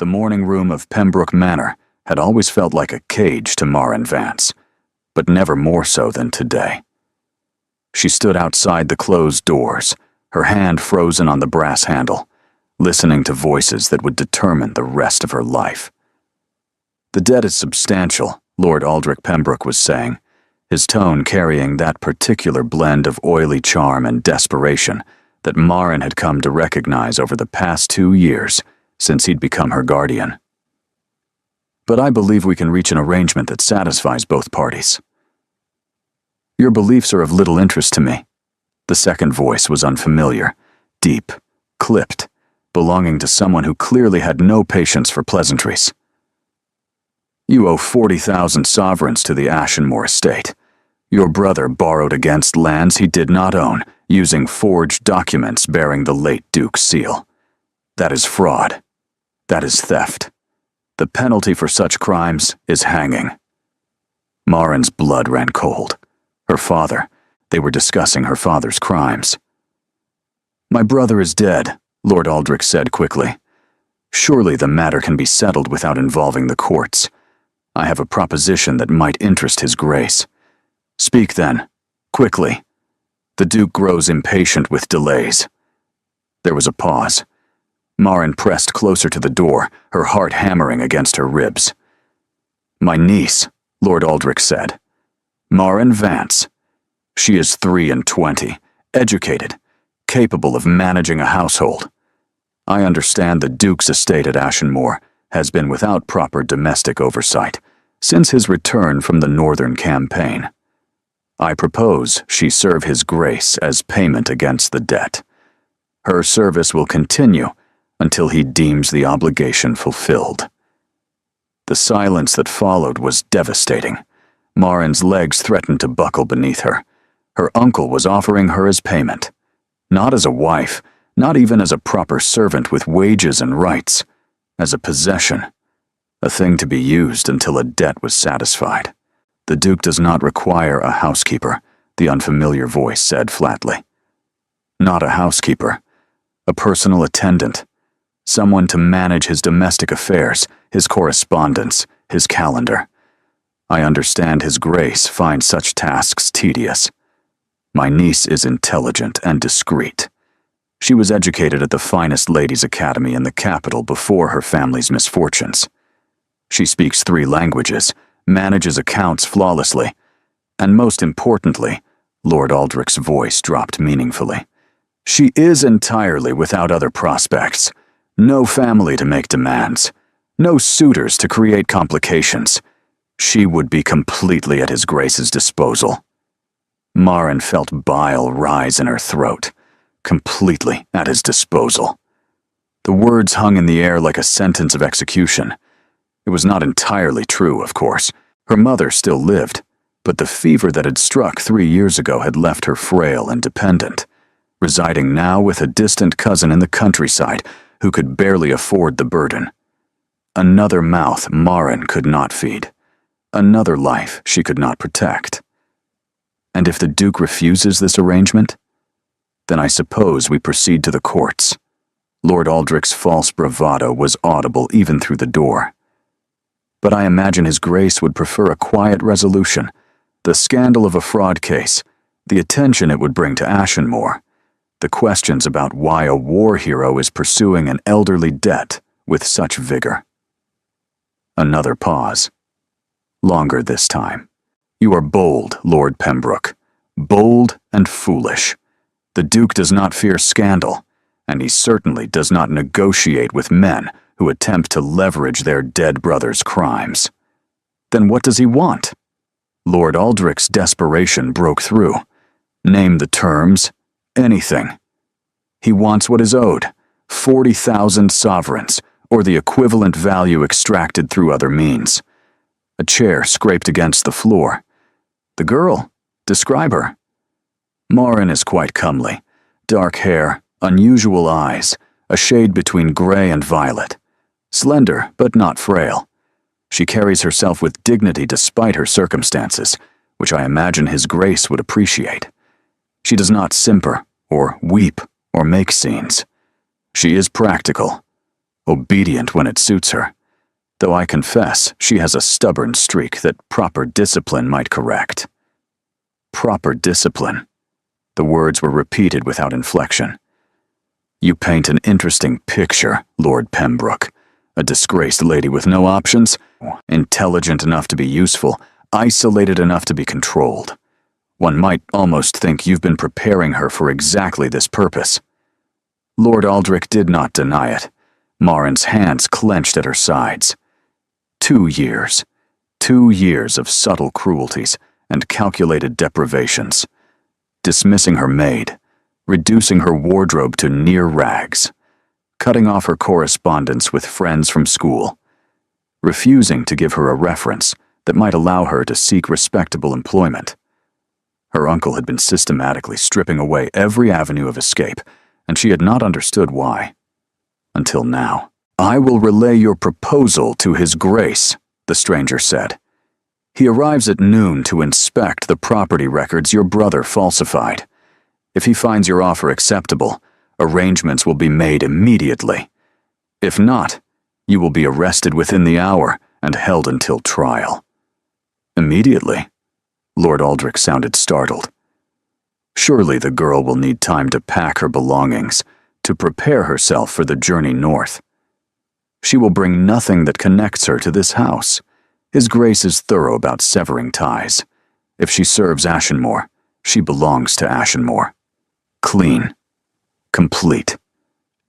The morning room of Pembroke Manor had always felt like a cage to Marin Vance, but never more so than today. She stood outside the closed doors, her hand frozen on the brass handle, listening to voices that would determine the rest of her life. "The debt is substantial," Lord Aldrich Pembroke was saying, his tone carrying that particular blend of oily charm and desperation that Marin had come to recognize over the past 2 years since he'd become her guardian. "But I believe we can reach an arrangement that satisfies both parties." "Your beliefs are of little interest to me." The second voice was unfamiliar, deep, clipped, belonging to someone who clearly had no patience for pleasantries. "You owe 40,000 sovereigns to the Ashenmore estate. Your brother borrowed against lands he did not own, using forged documents bearing the late Duke's seal. That is fraud. That is theft. The penalty for such crimes is hanging." Marin's blood ran cold. Her father. They were discussing her father's crimes. "My brother is dead," Lord Aldrich said quickly. "Surely the matter can be settled without involving the courts. I have a proposition that might interest His Grace." "Speak then, quickly." The Duke grows impatient with delays. There was a pause. Marin pressed closer to the door, her heart hammering against her ribs. "My niece," Lord Aldrich said. "Marin Vance. She is 23, educated, capable of managing a household. I understand the Duke's estate at Ashenmore has been without proper domestic oversight since his return from the Northern Campaign. I propose she serve His Grace as payment against the debt. Her service will continue until he deems the obligation fulfilled." The silence that followed was devastating. Marin's legs threatened to buckle beneath her. Her uncle was offering her as payment. Not as a wife, not even as a proper servant with wages and rights. As a possession. A thing to be used until a debt was satisfied. "The Duke does not require a housekeeper," the unfamiliar voice said flatly. "Not a housekeeper. A personal attendant. Someone to manage his domestic affairs, his correspondence, his calendar. I understand His Grace finds such tasks tedious. My niece is intelligent and discreet. She was educated at the finest ladies' academy in the capital before her family's misfortunes. She speaks 3 languages, manages accounts flawlessly, and most importantly," Lord Aldrich's voice dropped meaningfully, "she is entirely without other prospects. No family to make demands. No suitors to create complications. She would be completely at His Grace's disposal." Marin felt bile rise in her throat. Completely at his disposal. The words hung in the air like a sentence of execution. It was not entirely true, of course. Her mother still lived, but the fever that had struck 3 years ago had left her frail and dependent, residing now with a distant cousin in the countryside who could barely afford the burden. Another mouth Marin could not feed. Another life she could not protect. And if the Duke refuses this arrangement, then I suppose we proceed to the courts. Lord Aldrich's false bravado was audible even through the door. But I imagine His Grace would prefer a quiet resolution, the scandal of a fraud case, the attention it would bring to Ashenmore, the questions about why a war hero is pursuing an elderly debt with such vigor. Another pause. Longer this time. "You are bold, Lord Pembroke. Bold and foolish. The Duke does not fear scandal, and he certainly does not negotiate with men who attempt to leverage their dead brother's crimes. Then what does he want?" Lord Aldrich's desperation broke through. "Name the terms. Anything. He wants what is owed, 40,000 sovereigns, or the equivalent value extracted through other means." A chair scraped against the floor. "The girl. Describe her." "Marin is quite comely. Dark hair, unusual eyes, a shade between gray and violet. Slender, but not frail. She carries herself with dignity despite her circumstances, which I imagine His Grace would appreciate. She does not simper, or weep, or make scenes. She is practical. obedient when it suits her, though I confess she has a stubborn streak that proper discipline might correct. Proper discipline. The words were repeated without inflection. You paint an interesting picture, Lord Pembroke. A disgraced lady with no options, intelligent enough to be useful, isolated enough to be controlled. One might almost think you've been preparing her for exactly this purpose. Lord Aldrich did not deny it. Marin's hands clenched at her sides. 2 years. 2 years of subtle cruelties and calculated deprivations. Dismissing her maid, reducing her wardrobe to near rags, cutting off her correspondence with friends from school, refusing to give her a reference that might allow her to seek respectable employment. Her uncle had been systematically stripping away every avenue of escape, and she had not understood why. Until now. I will relay your proposal to His Grace, the stranger said. He arrives at noon to inspect the property records your brother falsified. If he finds your offer acceptable, arrangements will be made immediately. If not, you will be arrested within the hour and held until trial. Immediately? Lord Aldrich sounded startled. Surely the girl will need time to pack her belongings, to prepare herself for the journey north. She will bring nothing that connects her to this house. His Grace is thorough about severing ties. If she serves Ashenmore, she belongs to Ashenmore. Clean. Complete.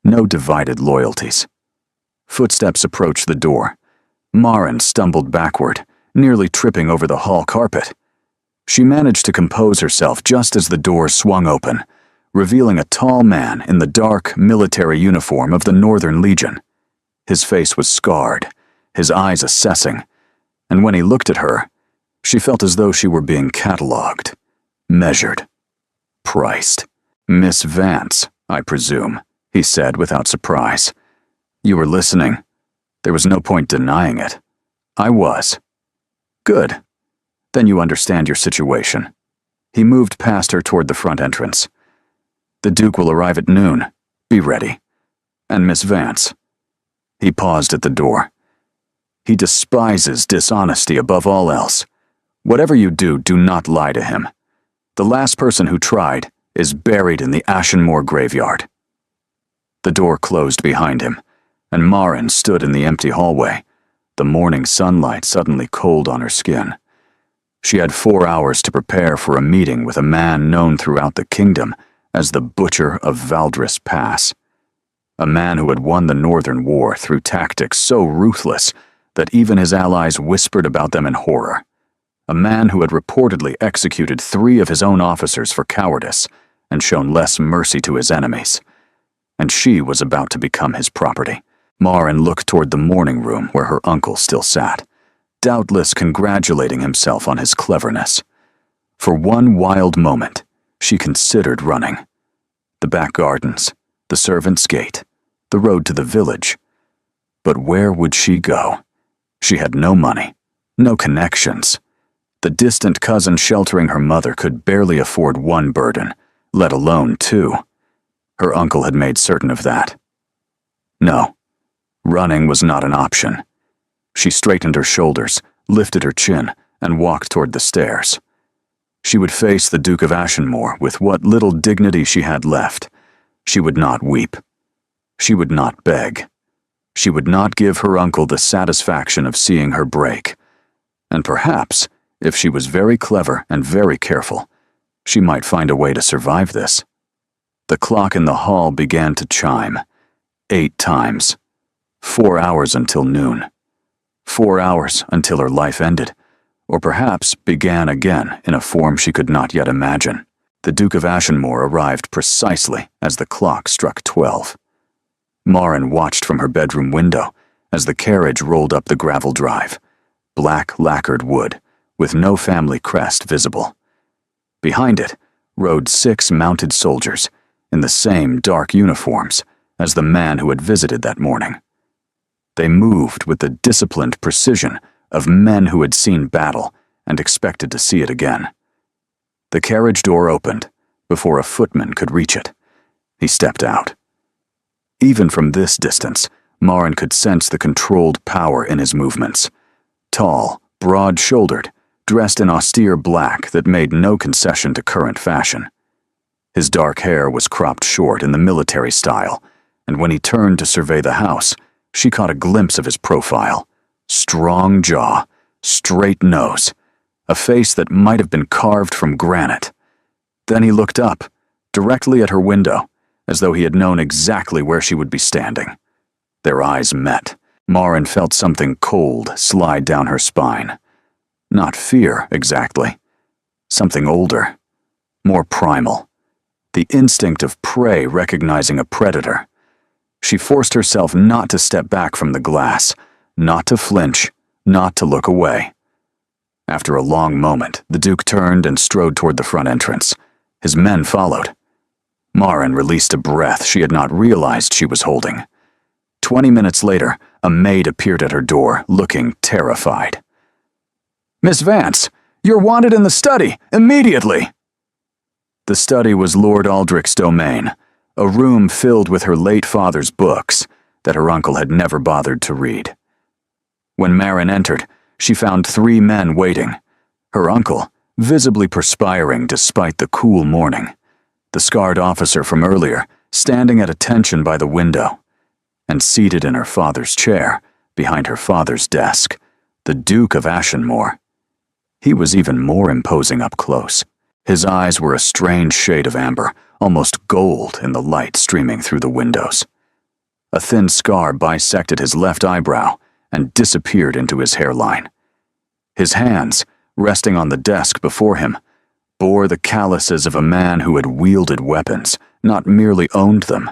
No divided loyalties. Footsteps approached the door. Marin stumbled backward, nearly tripping over the hall carpet. She managed to compose herself just as the door swung open, revealing a tall man in the dark military uniform of the Northern Legion. His face was scarred, his eyes assessing, and when he looked at her, she felt as though she were being catalogued, measured, priced. Miss Vance, I presume, he said without surprise. You were listening. There was no point denying it. I was. Good. Then you understand your situation. He moved past her toward the front entrance. The Duke will arrive at noon. Be ready. And Miss Vance. He paused at the door. He despises dishonesty above all else. Whatever you do, do not lie to him. The last person who tried is buried in the Ashenmore graveyard. The door closed behind him, and Marin stood in the empty hallway, the morning sunlight suddenly cold on her skin. She had 4 hours to prepare for a meeting with a man known throughout the kingdom as the Butcher of Valdris Pass. A man who had won the Northern War through tactics so ruthless that even his allies whispered about them in horror. A man who had reportedly executed 3 of his own officers for cowardice and shown less mercy to his enemies. And she was about to become his property. Marin looked toward the morning room where her uncle still sat, doubtless congratulating himself on his cleverness. For one wild moment, she considered running. The back gardens, the servants' gate, the road to the village. But where would she go? She had no money, no connections. The distant cousin sheltering her mother could barely afford 1 burden, let alone 2. Her uncle had made certain of that. No, running was not an option. She straightened her shoulders, lifted her chin, and walked toward the stairs. She would face the Duke of Ashenmore with what little dignity she had left. She would not weep. She would not beg. She would not give her uncle the satisfaction of seeing her break. And perhaps, if she was very clever and very careful, she might find a way to survive this. The clock in the hall began to chime. 8 times. 4 hours until noon. 4 hours until her life ended, or perhaps began again in a form she could not yet imagine. The Duke of Ashenmore arrived precisely as the clock struck 12. Marin watched from her bedroom window as the carriage rolled up the gravel drive, black lacquered wood, with no family crest visible. Behind it rode 6 mounted soldiers in the same dark uniforms as the man who had visited that morning. They moved with the disciplined precision of men who had seen battle and expected to see it again. The carriage door opened before a footman could reach it. He stepped out. Even from this distance, Marin could sense the controlled power in his movements. Tall, broad-shouldered, dressed in austere black that made no concession to current fashion. His dark hair was cropped short in the military style, and when he turned to survey the house, she caught a glimpse of his profile. Strong jaw, straight nose, a face that might have been carved from granite. Then he looked up, directly at her window, as though he had known exactly where she would be standing. Their eyes met. Marin felt something cold slide down her spine. Not fear, exactly. Something older, more primal. The instinct of prey recognizing a predator. She forced herself not to step back from the glass, not to flinch, not to look away. After a long moment, the Duke turned and strode toward the front entrance. His men followed. Marin released a breath she had not realized she was holding. 20 minutes later, a maid appeared at her door, looking terrified. "Miss Vance, you're wanted in the study, immediately!" The study was Lord Aldrich's domain, a room filled with her late father's books that her uncle had never bothered to read. When Marin entered, she found 3 men waiting. Her uncle, visibly perspiring despite the cool morning. The scarred officer from earlier, standing at attention by the window. And seated in her father's chair, behind her father's desk, the Duke of Ashenmore. He was even more imposing up close. His eyes were a strange shade of amber, almost gold in the light streaming through the windows. A thin scar bisected his left eyebrow and disappeared into his hairline. His hands, resting on the desk before him, bore the calluses of a man who had wielded weapons, not merely owned them.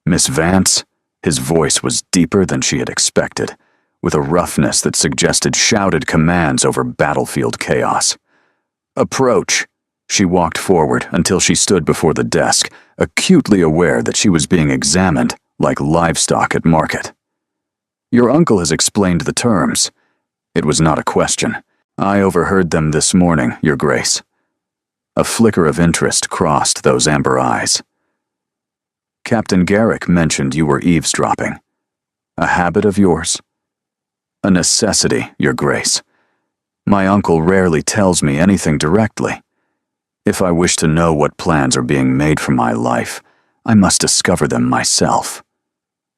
"Miss Vance?" His voice was deeper than she had expected, with a roughness that suggested shouted commands over battlefield chaos. "Approach." She walked forward until she stood before the desk, acutely aware that she was being examined like livestock at market. "Your uncle has explained the terms." It was not a question. "I overheard them this morning, Your Grace." A flicker of interest crossed those amber eyes. "Captain Garrick mentioned you were eavesdropping. A habit of yours?" "A necessity, Your Grace. My uncle rarely tells me anything directly. If I wish to know what plans are being made for my life, I must discover them myself."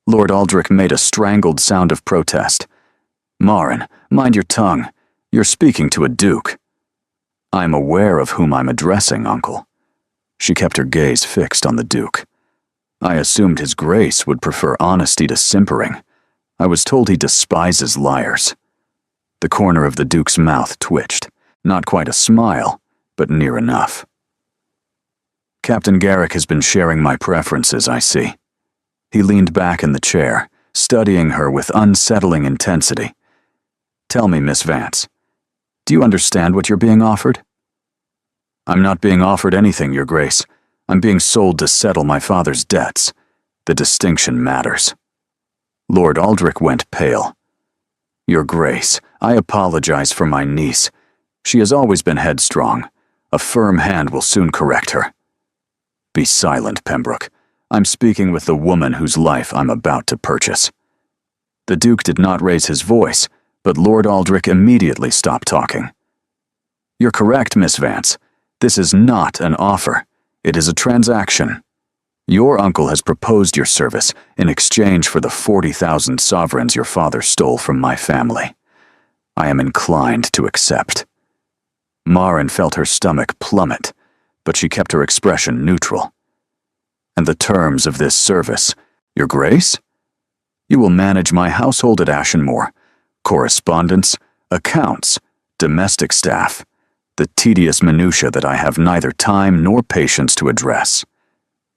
Lord Aldrich made a strangled sound of protest. "Marin, mind your tongue. You're speaking to a duke." "I'm aware of whom I'm addressing, Uncle." She kept her gaze fixed on the Duke. "I assumed His Grace would prefer honesty to simpering. I was told he despises liars." The corner of the Duke's mouth twitched. Not quite a smile, but near enough. "Captain Garrick has been sharing my preferences, I see." He leaned back in the chair, studying her with unsettling intensity. "Tell me, Miss Vance, do you understand what you're being offered?" "I'm not being offered anything, Your Grace. I'm being sold to settle my father's debts. The distinction matters." Lord Aldrich went pale. "Your Grace, I apologize for my niece. She has always been headstrong. A firm hand will soon correct her." "Be silent, Pembroke. I'm speaking with the woman whose life I'm about to purchase." The Duke did not raise his voice, but Lord Aldrich immediately stopped talking. "You're correct, Miss Vance. This is not an offer. It is a transaction. Your uncle has proposed your service in exchange for the 40,000 sovereigns your father stole from my family. I am inclined to accept." Marin felt her stomach plummet, but she kept her expression neutral. "And the terms of this service, Your Grace? You will manage my household at Ashenmore, correspondence, accounts, domestic staff, the tedious minutiae that I have neither time nor patience to address.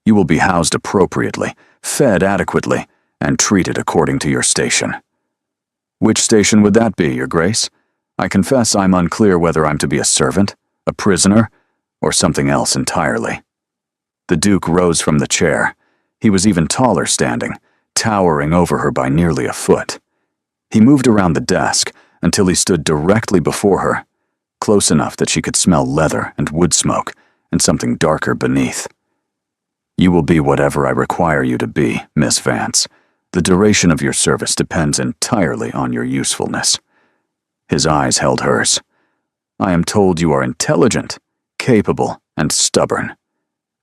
You will be housed appropriately, fed adequately, and treated according to your station." "Which station would that be, Your Grace? I confess I'm unclear whether I'm to be a servant, a prisoner, or something else entirely." The Duke rose from the chair. He was even taller standing, towering over her by nearly a foot. He moved around the desk until he stood directly before her, close enough that she could smell leather and wood smoke and something darker beneath. "You will be whatever I require you to be, Miss Vance. The duration of your service depends entirely on your usefulness." His eyes held hers. "I am told you are intelligent, capable, and stubborn.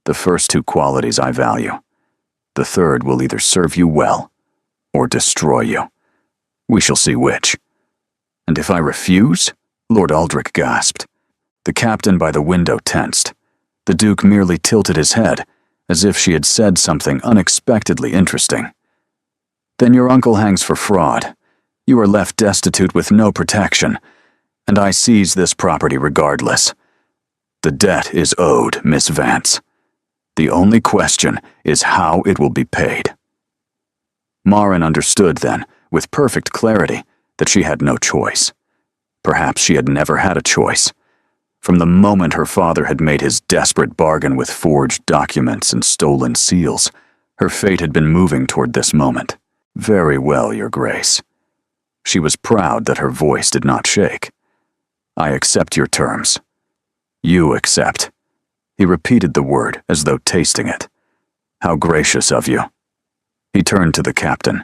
The first two qualities I value. The third will either serve you well or destroy you. We shall see which." "And if I refuse?" Lord Aldrich gasped. The captain by the window tensed. The Duke merely tilted his head, as if she had said something unexpectedly interesting. "Then your uncle hangs for fraud. You are left destitute with no protection, and I seize this property regardless. The debt is owed, Miss Vance. The only question is how it will be paid." Marin understood then, with perfect clarity, that she had no choice. Perhaps she had never had a choice. From the moment her father had made his desperate bargain with forged documents and stolen seals, her fate had been moving toward this moment. "Very well, Your Grace." She was proud that her voice did not shake. "I accept your terms." "You accept." He repeated the word as though tasting it. "How gracious of you." He turned to the captain.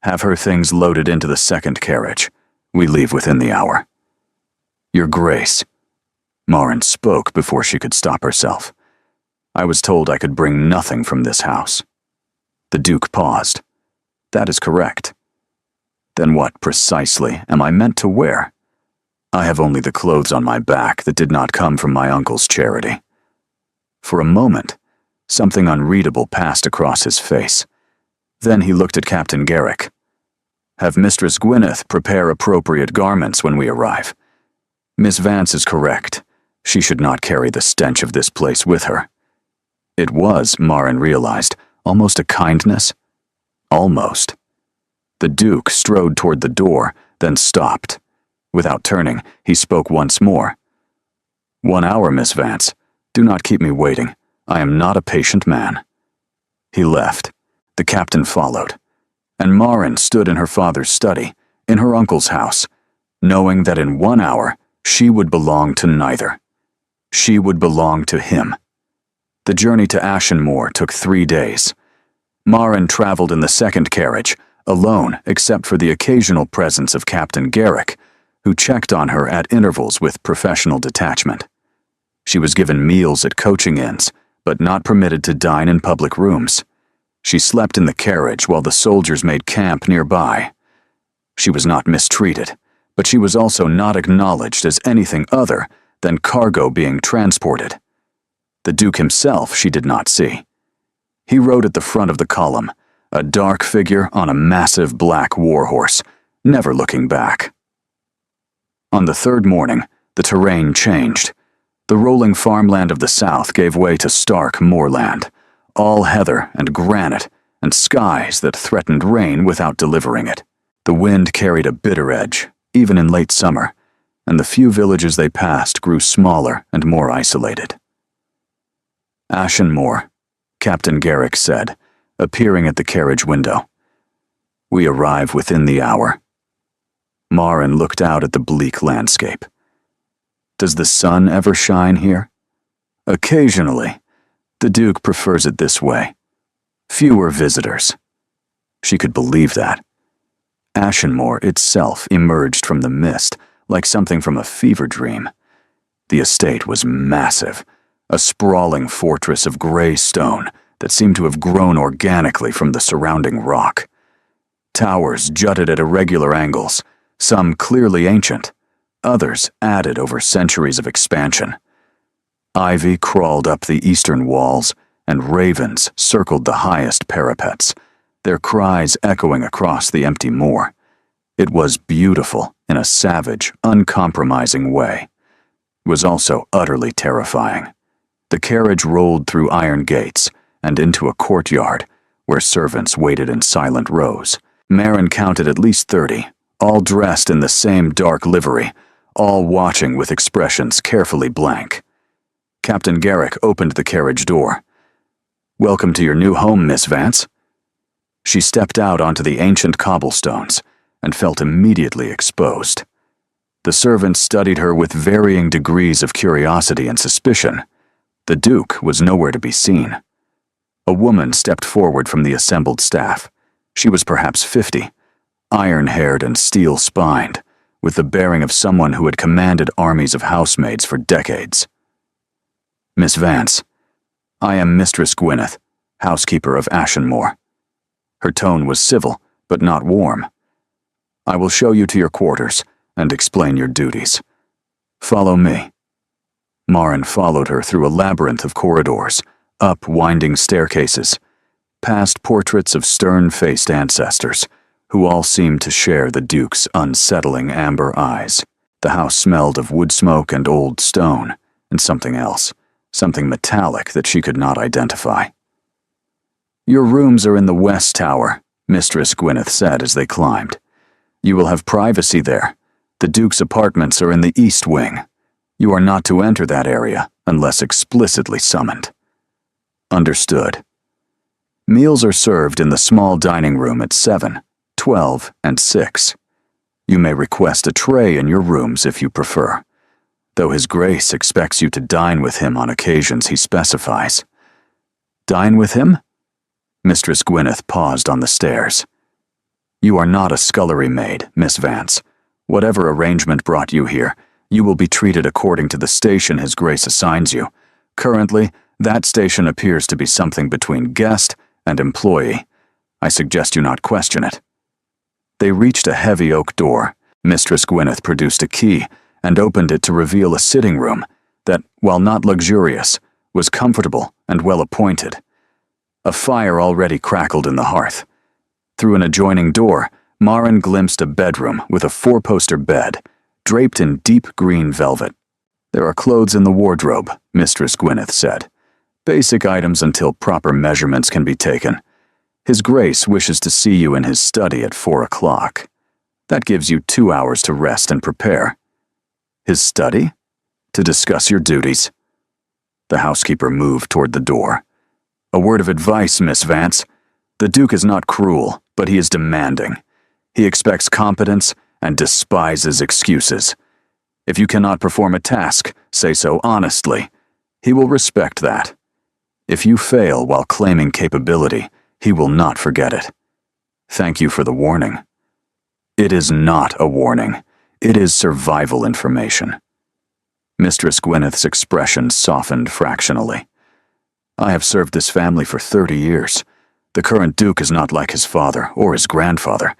"Have her things loaded into the second carriage. We leave within the hour." "Your Grace." Marin spoke before she could stop herself. "I was told I could bring nothing from this house." The Duke paused. "That is correct." "Then what, precisely, am I meant to wear?" "I have only the clothes on my back that did not come from my uncle's charity." For a moment, something unreadable passed across his face. Then he looked at Captain Garrick. "Have Mistress Gwyneth prepare appropriate garments when we arrive. Miss Vance is correct. She should not carry the stench of this place with her." It was, Marin realized, almost a kindness. Almost. The Duke strode toward the door, then stopped. Without turning, he spoke once more. "1 hour, Miss Vance. Do not keep me waiting. I am not a patient man." He left. The captain followed. And Marin stood in her father's study, in her uncle's house, knowing that in 1 hour she would belong to neither. She would belong to him. The journey to Ashenmoor took 3 days. Marin traveled in the second carriage, alone except for the occasional presence of Captain Garrick, who checked on her at intervals with professional detachment. She was given meals at coaching inns, but not permitted to dine in public rooms. She slept in the carriage while the soldiers made camp nearby. She was not mistreated, but she was also not acknowledged as anything other than cargo being transported. The Duke himself she did not see. He rode at the front of the column, a dark figure on a massive black warhorse, never looking back. On the third morning, the terrain changed. The rolling farmland of the south gave way to stark moorland, all heather and granite, and skies that threatened rain without delivering it. The wind carried a bitter edge, even in late summer, and the few villages they passed grew smaller and more isolated. "Ashenmoor," Captain Garrick said, appearing at the carriage window. "We arrive within the hour." Marin looked out at the bleak landscape. "Does the sun ever shine here?" "Occasionally. The Duke prefers it this way. Fewer visitors." She could believe that. Ashenmoor itself emerged from the mist, like something from a fever dream. The estate was massive, a sprawling fortress of gray stone that seemed to have grown organically from the surrounding rock. Towers jutted at irregular angles, some clearly ancient, others added over centuries of expansion. Ivy crawled up the eastern walls, and ravens circled the highest parapets, their cries echoing across the empty moor. It was beautiful in a savage, uncompromising way. It was also utterly terrifying. The carriage rolled through iron gates and into a courtyard where servants waited in silent rows. Marin counted at least 30, all dressed in the same dark livery, all watching with expressions carefully blank. Captain Garrick opened the carriage door. "Welcome to your new home, Miss Vance." She stepped out onto the ancient cobblestones and felt immediately exposed. The servants studied her with varying degrees of curiosity and suspicion. The Duke was nowhere to be seen. A woman stepped forward from the assembled staff. She was perhaps 50, iron-haired and steel-spined, with the bearing of someone who had commanded armies of housemaids for decades. "Miss Vance, I am Mistress Gwyneth, housekeeper of Ashenmore." Her tone was civil, but not warm. "I will show you to your quarters and explain your duties. Follow me." Marin followed her through a labyrinth of corridors, up winding staircases, past portraits of stern-faced ancestors, who all seemed to share the Duke's unsettling amber eyes. The house smelled of wood smoke and old stone, and something else, something metallic that she could not identify. "Your rooms are in the West Tower," Mistress Gwyneth said as they climbed. "You will have privacy there. The Duke's apartments are in the East Wing. You are not to enter that area unless explicitly summoned." "Understood." Meals are served in the small dining room at 7, 12, and 6. You may request a tray in your rooms if you prefer, though His Grace expects you to dine with him on occasions he specifies. "Dine with him?" Mistress Gwyneth paused on the stairs. "You are not a scullery maid, Miss Vance. Whatever arrangement brought you here, you will be treated according to the station His Grace assigns you. Currently, that station appears to be something between guest and employee. I suggest you not question it." They reached a heavy oak door. Mistress Gwyneth produced a key and opened it to reveal a sitting room that, while not luxurious, was comfortable and well-appointed. A fire already crackled in the hearth. Through an adjoining door, Marin glimpsed a bedroom with a 4-poster bed, draped in deep green velvet. "There are clothes in the wardrobe," Mistress Gwyneth said. "Basic items until proper measurements can be taken. His Grace wishes to see you in his study at 4 o'clock. That gives you 2 hours to rest and prepare." "His study? To discuss your duties?" The housekeeper moved toward the door. "A word of advice, Miss Vance. The Duke is not cruel, but he is demanding. He expects competence and despises excuses. If you cannot perform a task, say so honestly. He will respect that. If you fail while claiming capability, he will not forget it. Thank you for the warning." "It is not a warning. It is survival information." Mistress Gwyneth's expression softened fractionally. "I have served this family for 30 years. The current Duke is not like his father or his grandfather.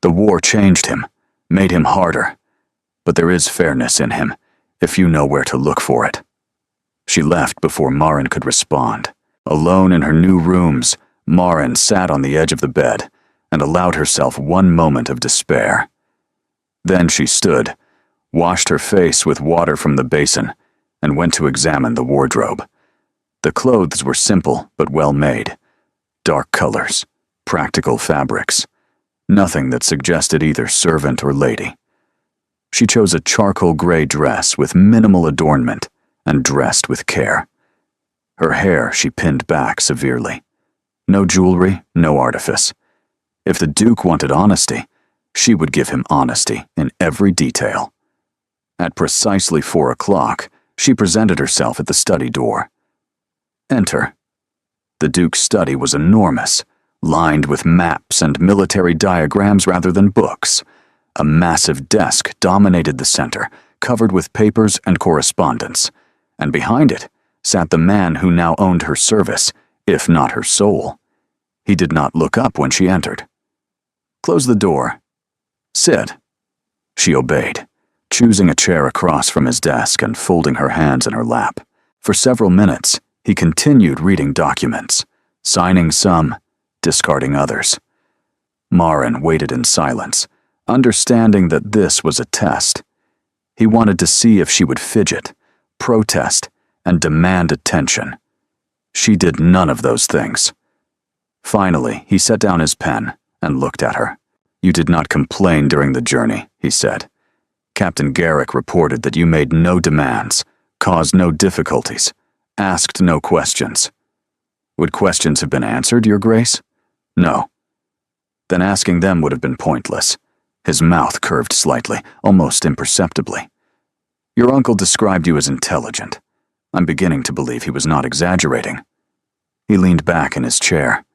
The war changed him, made him harder. But there is fairness in him, if you know where to look for it." She left before Marin could respond. Alone in her new rooms, Marin sat on the edge of the bed and allowed herself one moment of despair. Then she stood, washed her face with water from the basin, and went to examine the wardrobe. The clothes were simple but well made. Dark colors, practical fabrics. Nothing that suggested either servant or lady. She chose a charcoal gray dress with minimal adornment and dressed with care. Her hair she pinned back severely. No jewelry, no artifice. If the Duke wanted honesty, she would give him honesty in every detail. At precisely 4 o'clock, she presented herself at the study door. "Enter." The Duke's study was enormous, lined with maps and military diagrams rather than books. A massive desk dominated the center, covered with papers and correspondence, and behind it sat the man who now owned her service, if not her soul. He did not look up when she entered. "Close the door. Sit." She obeyed, choosing a chair across from his desk and folding her hands in her lap. For several minutes, he continued reading documents, signing some, discarding others. Marin waited in silence, understanding that this was a test. He wanted to see if she would fidget, protest, and demand attention. She did none of those things. Finally, he set down his pen and looked at her. "You did not complain during the journey," he said. "Captain Garrick reported that you made no demands, caused no difficulties, asked no questions. Would questions have been answered, Your Grace? No. Then asking them would have been pointless." His mouth curved slightly, almost imperceptibly. "Your uncle described you as intelligent. I'm beginning to believe he was not exaggerating." He leaned back in his chair.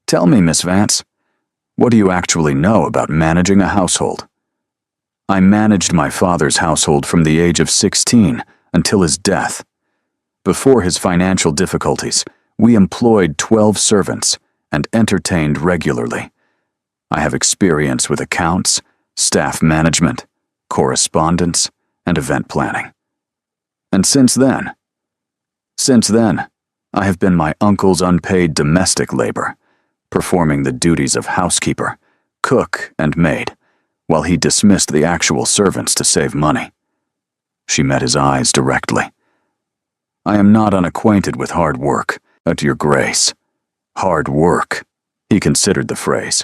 "Tell me, Miss Vance, What do you actually know about managing a household? I managed my father's household from the age of 16 until his death. Before his financial difficulties, we employed 12 servants and entertained regularly. I have experience with accounts, staff management, correspondence, and event planning. And since then, I have been my uncle's unpaid domestic labor, performing the duties of housekeeper, cook, and maid, while he dismissed the actual servants to save money. She met his eyes directly. I am not unacquainted with hard work, at your grace. Hard work, he considered the phrase.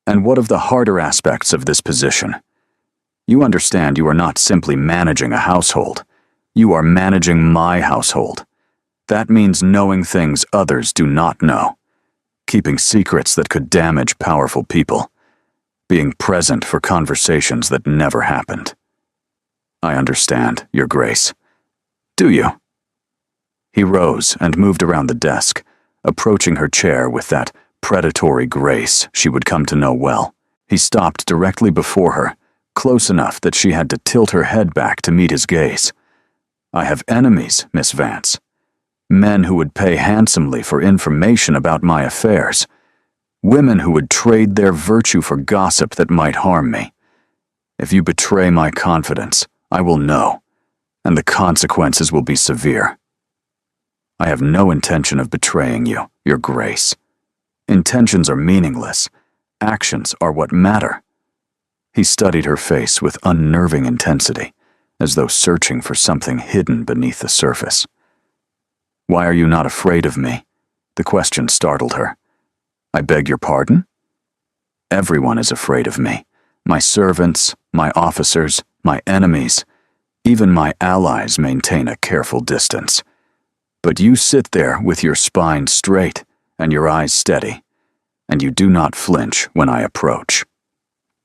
And what of the harder aspects of this position? You understand you are not simply managing a household. You are managing my household. That means knowing things others do not know, keeping secrets that could damage powerful people, being present for conversations that never happened. I understand, Your Grace. Do you? He rose and moved around the desk, approaching her chair with that predatory grace she would come to know well. He stopped directly before her, close enough that she had to tilt her head back to meet his gaze. I have enemies, Miss Vance. Men who would pay handsomely for information about my affairs. Women who would trade their virtue for gossip that might harm me. If you betray my confidence, I will know, and the consequences will be severe. I have no intention of betraying you, Your Grace. Intentions are meaningless. Actions are what matter. He studied her face with unnerving intensity, as though searching for something hidden beneath the surface. Why are you not afraid of me? The question startled her. I beg your pardon? Everyone is afraid of me. My servants, my officers, my enemies, even my allies maintain a careful distance. But you sit there with your spine straight and your eyes steady, and you do not flinch when I approach.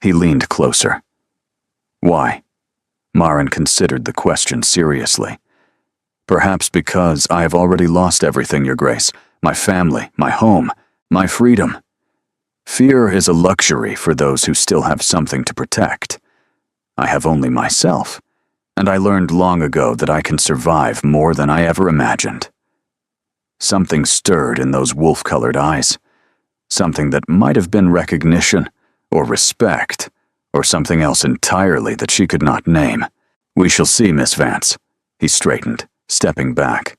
He leaned closer. Why? Marin considered the question seriously. Perhaps because I have already lost everything, Your Grace. My family, my home, my freedom. Fear is a luxury for those who still have something to protect. I have only myself, and I learned long ago that I can survive more than I ever imagined. Something stirred in those wolf-colored eyes. Something that might have been recognition, or respect, or something else entirely that she could not name. We shall see, Miss Vance. He straightened, stepping back.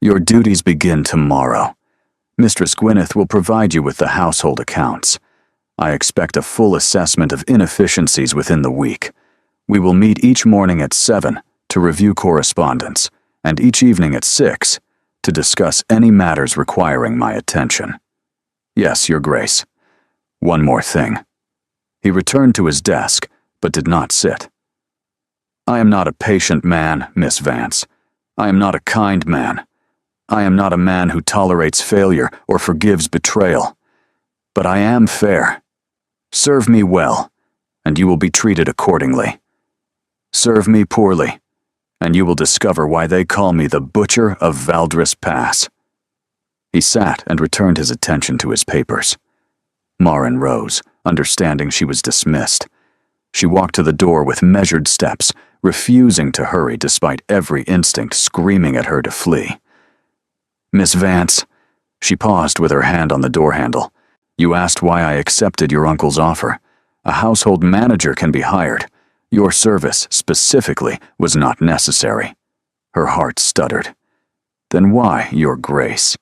Your duties begin tomorrow. Mistress Gwyneth will provide you with the household accounts. I expect a full assessment of inefficiencies within the week. We will meet each morning at 7 to review correspondence, and each evening at 6 to discuss any matters requiring my attention. Yes, Your Grace. One more thing. He returned to his desk, but did not sit. I am not a patient man, Miss Vance. I am not a kind man. I am not a man who tolerates failure or forgives betrayal. But I am fair. Serve me well, and you will be treated accordingly. Serve me poorly, and you will discover why they call me the Butcher of Valdris Pass. He sat and returned his attention to his papers. Marin rose, understanding she was dismissed. She walked to the door with measured steps, refusing to hurry despite every instinct screaming at her to flee. Miss Vance, she paused with her hand on the door handle. You asked why I accepted your uncle's offer. A household manager can be hired. Your service, specifically, was not necessary. Her heart stuttered. Then why, Your Grace?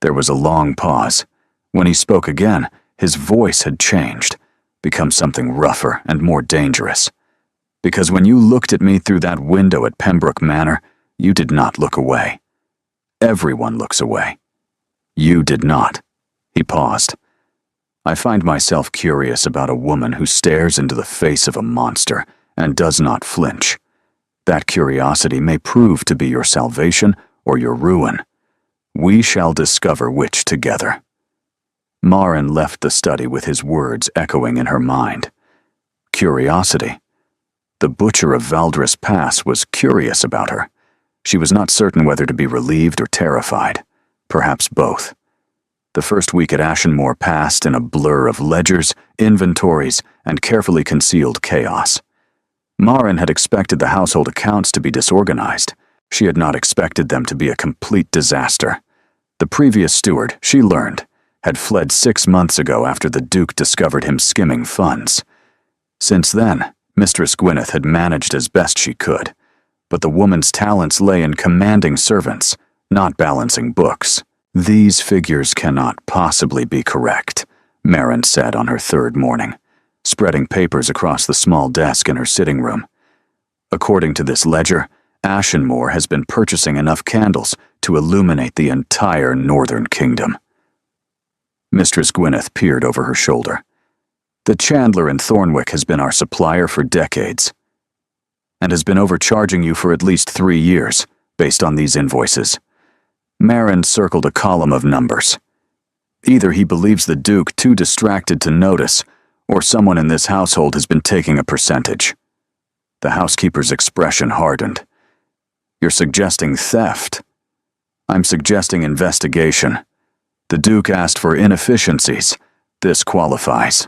There was a long pause. When he spoke again, his voice had changed, become something rougher and more dangerous. Because when you looked at me through that window at Pembroke Manor, you did not look away. Everyone looks away. You did not. He paused. I find myself curious about a woman who stares into the face of a monster and does not flinch. That curiosity may prove to be your salvation or your ruin. We shall discover which together. Marin left the study with his words echoing in her mind. Curiosity. The Butcher of Valdris Pass was curious about her. She was not certain whether to be relieved or terrified, perhaps both. The first week at Ashenmore passed in a blur of ledgers, inventories, and carefully concealed chaos. Marin had expected the household accounts to be disorganized. She had not expected them to be a complete disaster. The previous steward, she learned, had fled 6 months ago after the Duke discovered him skimming funds. Since then, Mistress Gwyneth had managed as best she could, but the woman's talents lay in commanding servants, not balancing books. "These figures cannot possibly be correct," Marin said on her third morning, spreading papers across the small desk in her sitting room. "According to this ledger, Ashenmore has been purchasing enough candles to illuminate the entire northern kingdom." Mistress Gwyneth peered over her shoulder. "The chandler in Thornwick has been our supplier for decades, and has been overcharging you for at least 3 years, based on these invoices." Marin circled a column of numbers. "Either he believes the Duke too distracted to notice, or someone in this household has been taking a percentage." The housekeeper's expression hardened. "You're suggesting theft?" "I'm suggesting investigation. The Duke asked for inefficiencies. This qualifies."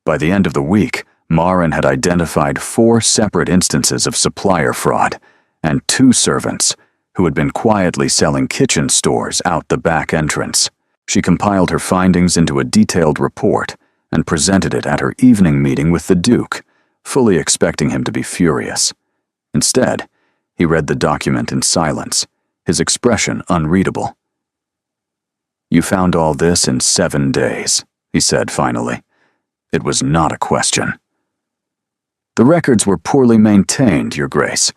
By the end of the week, Marin had identified 4 separate instances of supplier fraud, and 2 servants who had been quietly selling kitchen stores out the back entrance. She compiled her findings into a detailed report and presented it at her evening meeting with the Duke, fully expecting him to be furious. Instead, he read the document in silence, his expression unreadable. "You found all this in 7 days," he said finally. It was not a question. "The records were poorly maintained, Your Grace.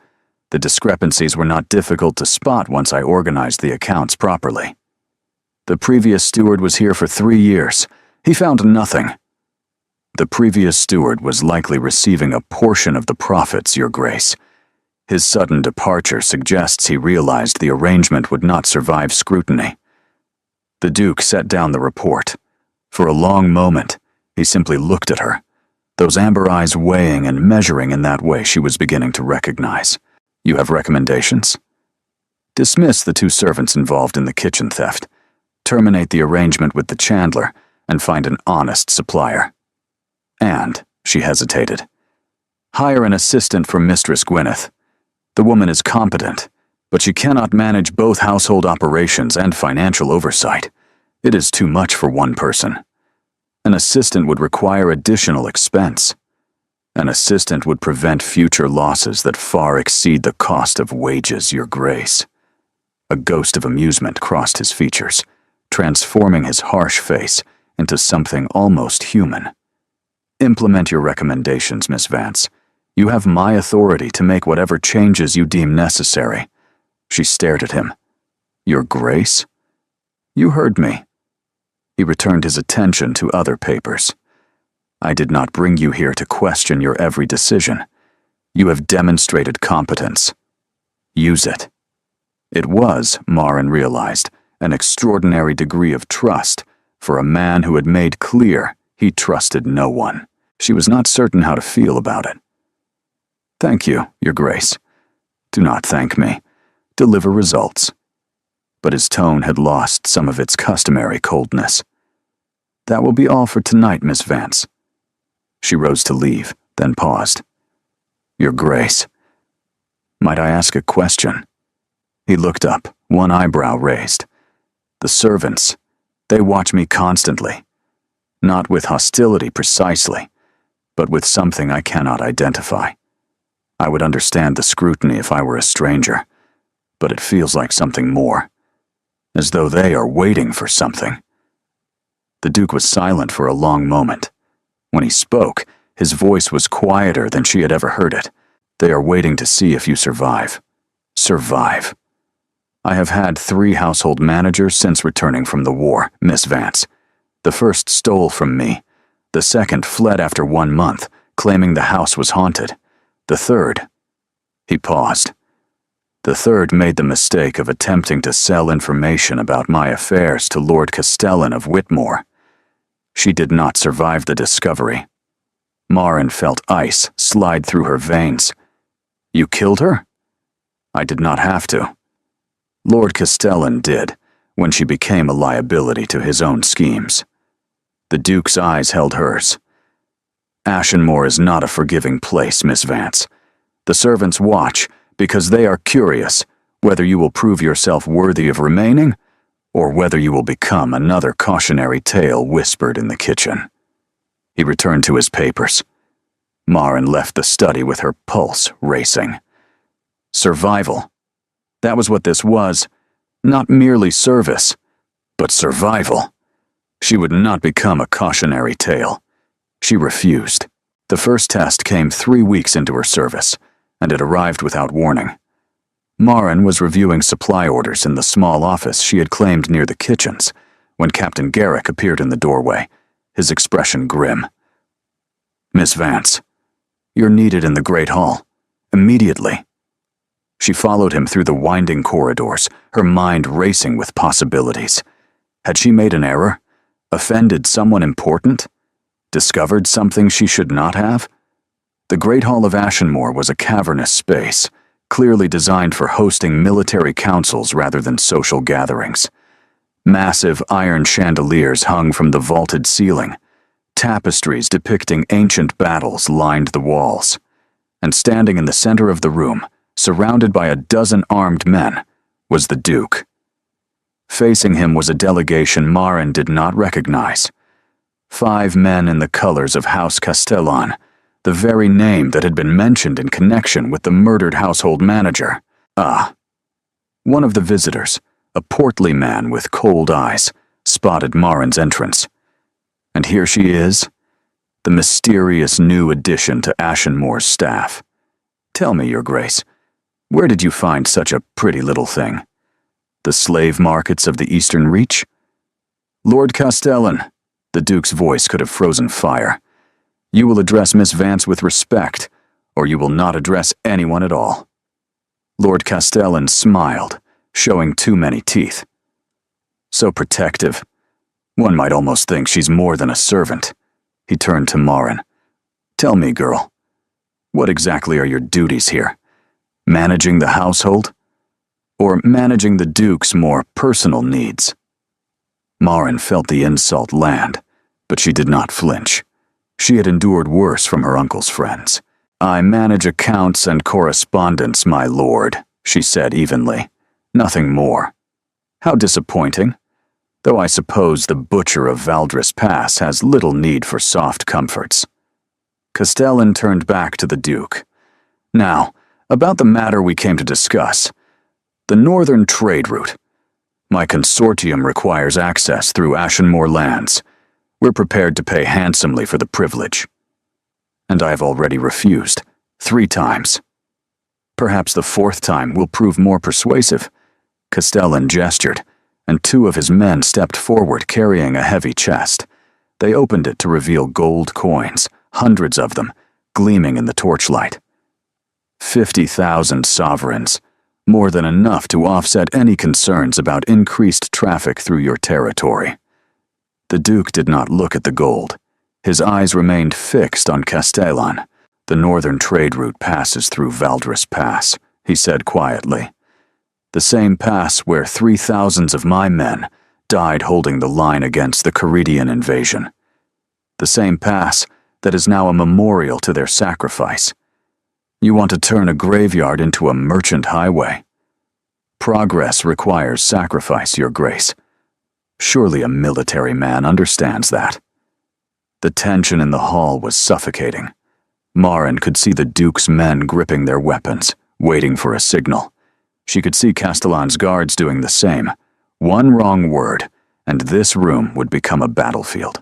The discrepancies were not difficult to spot once I organized the accounts properly. The previous steward was here for 3 years. He found nothing." "The previous steward was likely receiving a portion of the profits, Your Grace. His sudden departure suggests he realized the arrangement would not survive scrutiny." The Duke set down the report. For a long moment, he simply looked at her, those amber eyes weighing and measuring in that way she was beginning to recognize. "You have recommendations?" "Dismiss the 2 servants involved in the kitchen theft, terminate the arrangement with the chandler, and find an honest supplier. And," she hesitated, "hire an assistant for Mistress Gwyneth. The woman is competent, but she cannot manage both household operations and financial oversight. It is too much for one person. An assistant would require additional expense. An assistant would prevent future losses that far exceed the cost of wages, Your Grace." A ghost of amusement crossed his features, transforming his harsh face into something almost human. "Implement your recommendations, Miss Vance. You have my authority to make whatever changes you deem necessary." She stared at him. "Your Grace?" "You heard me." He returned his attention to other papers. "I did not bring you here to question your every decision. You have demonstrated competence. Use it." It was, Marin realized, an extraordinary degree of trust for a man who had made clear he trusted no one. She was not certain how to feel about it. "Thank you, Your Grace." "Do not thank me. Deliver results." But his tone had lost some of its customary coldness. "That will be all for tonight, Miss Vance." She rose to leave, then paused. "Your Grace, might I ask a question?" He looked up, one eyebrow raised. "The servants, they watch me constantly. Not with hostility precisely, but with something I cannot identify. I would understand the scrutiny if I were a stranger, but it feels like something more, as though they are waiting for something." The Duke was silent for a long moment. When he spoke, his voice was quieter than she had ever heard it. "They are waiting to see if you survive." Survive. "I have had 3 household managers since returning from the war, Miss Vance. The first stole from me. The second fled after 1 month, claiming the house was haunted. The third..." He paused. "The third made the mistake of attempting to sell information about my affairs to Lord Castellan of Whitmore. She did not survive the discovery." Marin felt ice slide through her veins. "You killed her?" "I did not have to. Lord Castellan did, when she became a liability to his own schemes. The Duke's eyes held hers. Ashenmore is not a forgiving place, Miss Vance. The servants watch because they are curious whether you will prove yourself worthy of remaining or whether you will become another cautionary tale whispered in the kitchen. He returned to his papers. Maren left the study with her pulse racing. Survival. That was what this was. Not merely service, but survival. She would not become a cautionary tale. She refused. The first test came 3 weeks into her service, and it arrived without warning. Maren was reviewing supply orders in the small office she had claimed near the kitchens when Captain Garrick appeared in the doorway, his expression grim. Miss Vance, you're needed in the Great Hall. Immediately. She followed him through the winding corridors, her mind racing with possibilities. Had she made an error? Offended someone important? Discovered something she should not have? The Great Hall of Ashenmore was a cavernous space, clearly designed for hosting military councils rather than social gatherings. Massive iron chandeliers hung from the vaulted ceiling. Tapestries depicting ancient battles lined the walls. And standing in the center of the room, surrounded by a dozen armed men, was the Duke. Facing him was a delegation Maren did not recognize. 5 men in the colors of House Castellan, the very name that had been mentioned in connection with the murdered household manager. One of the visitors, a portly man with cold eyes, spotted Maren's entrance. And here she is, the mysterious new addition to Ashenmore's staff. Tell me, Your Grace, where did you find such a pretty little thing? The slave markets of the Eastern Reach? Lord Castellan, the Duke's voice could have frozen fire. You will address Miss Vance with respect, or you will not address anyone at all. Lord Castellan smiled, showing too many teeth. So protective. One might almost think she's more than a servant. He turned to Maren. Tell me, girl, what exactly are your duties here? Managing the household? Or managing the Duke's more personal needs? Maren felt the insult land, but she did not flinch. She had endured worse from her uncle's friends. I manage accounts and correspondence, my lord, she said evenly. Nothing more. How disappointing. Though I suppose the butcher of Valdris Pass has little need for soft comforts. Castellan turned back to the Duke. Now, about the matter we came to discuss. The northern trade route. My consortium requires access through Ashenmore lands. We're prepared to pay handsomely for the privilege. And I have already refused, 3 times. Perhaps the 4th time will prove more persuasive. Castellan gestured, and 2 of his men stepped forward carrying a heavy chest. They opened it to reveal gold coins, hundreds of them, gleaming in the torchlight. 50,000 sovereigns, more than enough to offset any concerns about increased traffic through your territory. The Duke did not look at the gold. His eyes remained fixed on Castellan. The northern trade route passes through Valdris Pass, he said quietly. The same pass where 3,000 of my men died holding the line against the Caridian invasion. The same pass that is now a memorial to their sacrifice. You want to turn a graveyard into a merchant highway. Progress requires sacrifice, Your Grace. Surely a military man understands that. The tension in the hall was suffocating. Maren could see the Duke's men gripping their weapons, waiting for a signal. She could see Castellan's guards doing the same. One wrong word, and this room would become a battlefield.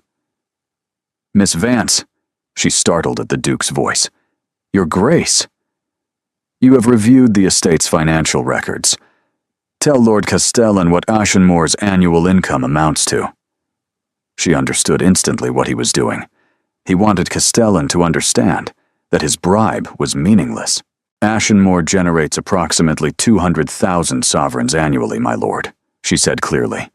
Miss Vance, she startled at the Duke's voice. Your Grace. You have reviewed the estate's financial records. Tell Lord Castellan what Ashenmore's annual income amounts to. She understood instantly what he was doing. He wanted Castellan to understand that his bribe was meaningless. Ashenmore generates approximately 200,000 sovereigns annually, my lord, she said clearly.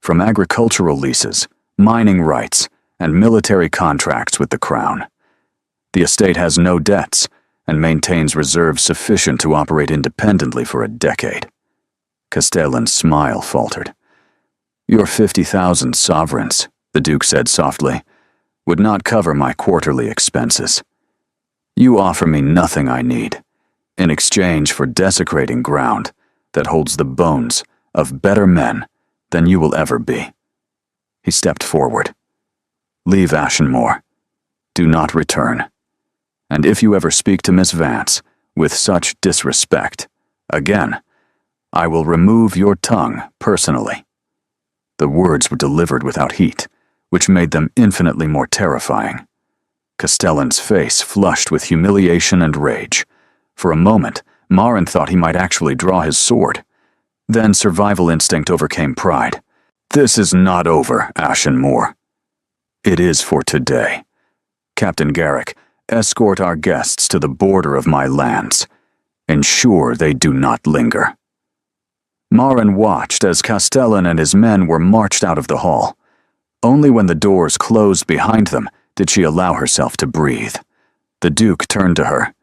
From agricultural leases, mining rights, and military contracts with the crown. The estate has no debts and maintains reserves sufficient to operate independently for a decade. Castellan's smile faltered. Your 50,000 sovereigns, the Duke said softly, would not cover my quarterly expenses. You offer me nothing I need, in exchange for desecrating ground that holds the bones of better men than you will ever be. He stepped forward. Leave Ashenmore. Do not return. And if you ever speak to Miss Vance with such disrespect, again, I will remove your tongue personally. The words were delivered without heat, which made them infinitely more terrifying. Castellan's face flushed with humiliation and rage. For a moment, Marin thought he might actually draw his sword. Then survival instinct overcame pride. This is not over, Ashenmore. It is for today. Captain Garrick, escort our guests to the border of my lands. Ensure they do not linger. Marin watched as Castellan and his men were marched out of the hall. Only when the doors closed behind them did she allow herself to breathe. The Duke turned to her.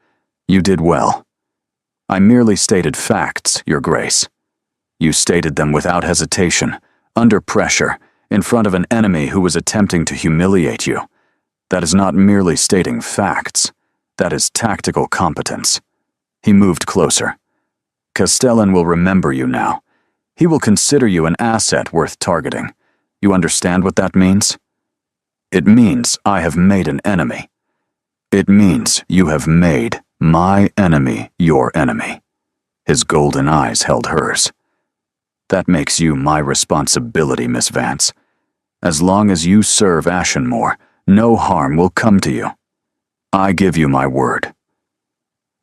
You did well. I merely stated facts, Your Grace. You stated them without hesitation, under pressure, in front of an enemy who was attempting to humiliate you. That is not merely stating facts. That is tactical competence. He moved closer. Castellan will remember you now. He will consider you an asset worth targeting. You understand what that means? It means I have made an enemy. It means you have made my enemy your enemy. His golden eyes held hers. That makes you my responsibility, Miss Vance. As long as you serve Ashenmore, no harm will come to you. I give you my word.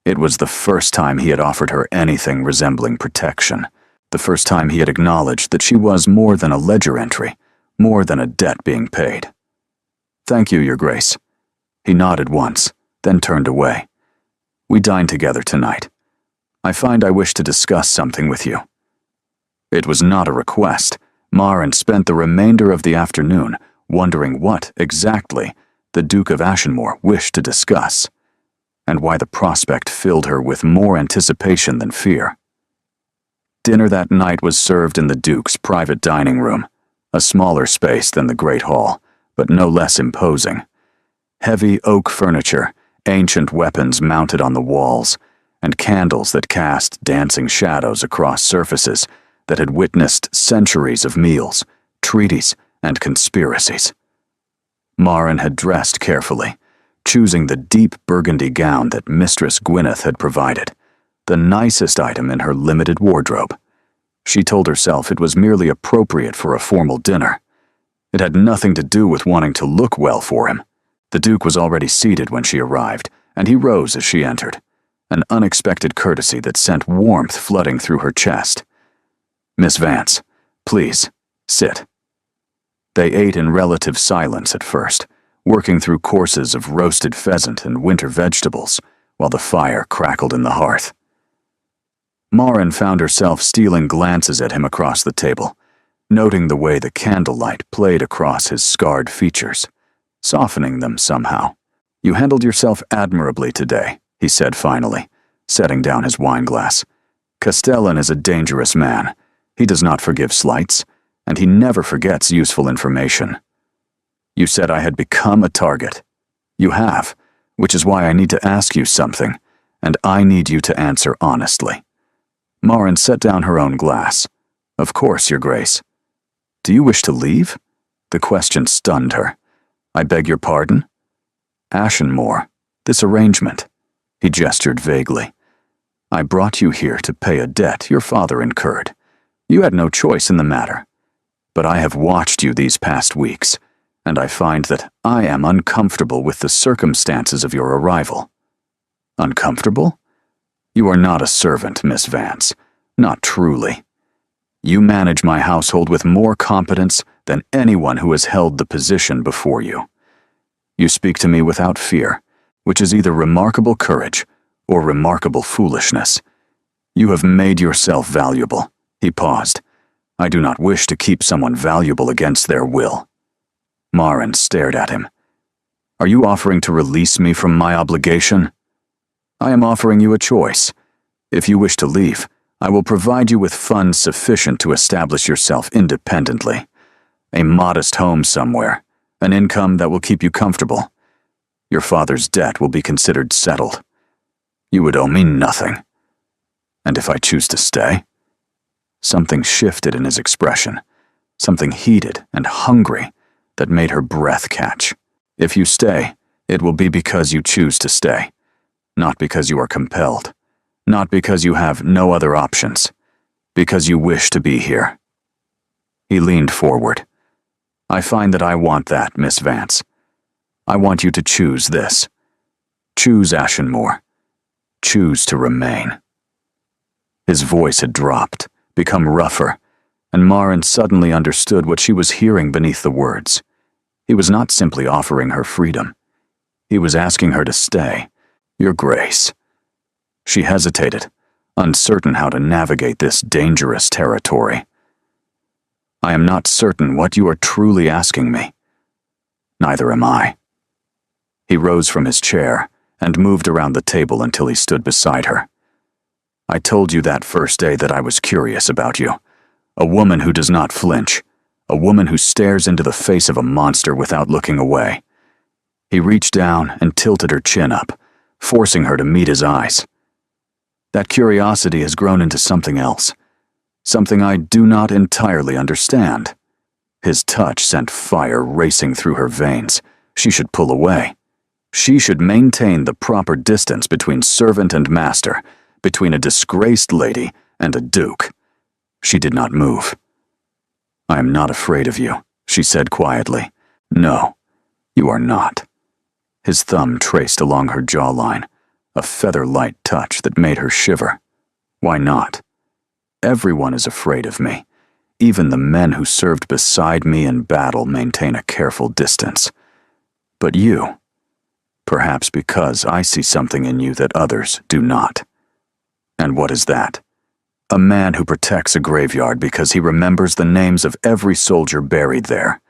It was the first time he had offered her anything resembling protection, the first time he had acknowledged that she was more than a ledger entry, more than a debt being paid. Thank you, Your Grace. He nodded once, then turned away. We dine together tonight. I find I wish to discuss something with you. It was not a request. Marin spent the remainder of the afternoon wondering what, exactly, the Duke of Ashenmore wished to discuss, and why the prospect filled her with more anticipation than fear. Dinner that night was served in the Duke's private dining room, a smaller space than the Great Hall, but no less imposing. Heavy oak furniture, ancient weapons mounted on the walls, and candles that cast dancing shadows across surfaces that had witnessed centuries of meals, treaties, and conspiracies. Marin had dressed carefully, choosing the deep burgundy gown that Mistress Gwyneth had provided, the nicest item in her limited wardrobe. She told herself it was merely appropriate for a formal dinner. It had nothing to do with wanting to look well for him. The Duke was already seated when she arrived, and he rose as she entered, an unexpected courtesy that sent warmth flooding through her chest. Miss Vance, please, sit. They ate in relative silence at first, working through courses of roasted pheasant and winter vegetables, while the fire crackled in the hearth. Marin found herself stealing glances at him across the table, noting the way the candlelight played across his scarred features, softening them somehow. You handled yourself admirably today, he said finally, setting down his wineglass. Castellan is a dangerous man. He does not forgive slights, and he never forgets useful information. You said I had become a target. You have, which is why I need to ask you something, and I need you to answer honestly. Marin set down her own glass. Of course, Your Grace. Do you wish to leave? The question stunned her. I beg your pardon? Ashenmore, this arrangement. He gestured vaguely. I brought you here to pay a debt your father incurred. You had no choice in the matter. But I have watched you these past weeks, and I find that I am uncomfortable with the circumstances of your arrival. Uncomfortable? You are not a servant, Miss Vance. Not truly. You manage my household with more competence than anyone who has held the position before you. You speak to me without fear, which is either remarkable courage or remarkable foolishness. You have made yourself valuable. He paused. I do not wish to keep someone valuable against their will. Marin stared at him. Are you offering to release me from my obligation? I am offering you a choice. If you wish to leave, I will provide you with funds sufficient to establish yourself independently, A modest home somewhere, an income that will keep you comfortable. Your father's debt will be considered settled. You would owe me nothing. And if I choose to stay? Something shifted in his expression, something heated and hungry that made her breath catch. If you stay, it will be because you choose to stay, not because you are compelled, not because you have no other options, because you wish to be here. He leaned forward. I find that I want that, Miss Vance. I want you to choose this. Choose Ashenmore. Choose to remain. His voice had dropped, become rougher, and Marin suddenly understood what she was hearing beneath the words. He was not simply offering her freedom. He was asking her to stay. Your Grace. She hesitated, uncertain how to navigate this dangerous territory. I am not certain what you are truly asking me. Neither am I. He rose from his chair and moved around the table until he stood beside her. I told you that first day that I was curious about you. A woman who does not flinch. A woman who stares into the face of a monster without looking away. He reached down and tilted her chin up, forcing her to meet his eyes. That curiosity has grown into something else. Something I do not entirely understand. His touch sent fire racing through her veins. She should pull away. She should maintain the proper distance between servant and master, between a disgraced lady and a duke. She did not move. I am not afraid of you, she said quietly. No, you are not. His thumb traced along her jawline, a feather-light touch that made her shiver. Why not? Everyone is afraid of me. Even the men who served beside me in battle maintain a careful distance. But you, perhaps because I see something in you that others do not. And what is that? A man who protects a graveyard because he remembers the names of every soldier buried there.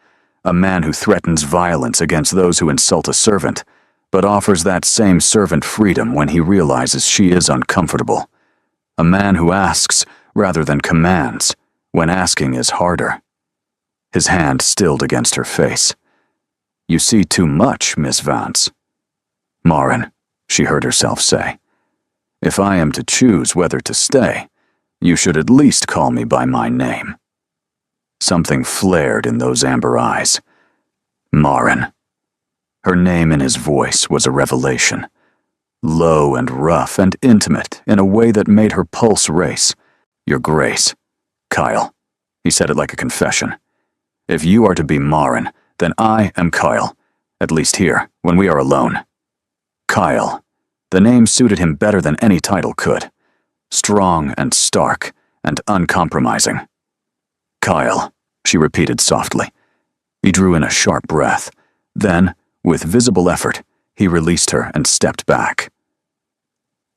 A man who threatens violence against those who insult a servant, but offers that same servant freedom when he realizes she is uncomfortable. A man who asks rather than commands, when asking is harder. His hand stilled against her face. You see too much, Miss Vance. Marin, she heard herself say. If I am to choose whether to stay, you should at least call me by my name. Something flared in those amber eyes. Marin. Her name in his voice was a revelation. Low and rough and intimate in a way that made her pulse race. Your Grace. Kyle. He said it like a confession. If you are to be Marin, then I am Kyle, at least here, when we are alone. Kyle. The name suited him better than any title could. Strong and stark and uncompromising. Kyle, she repeated softly. He drew in a sharp breath. Then, with visible effort, he released her and stepped back.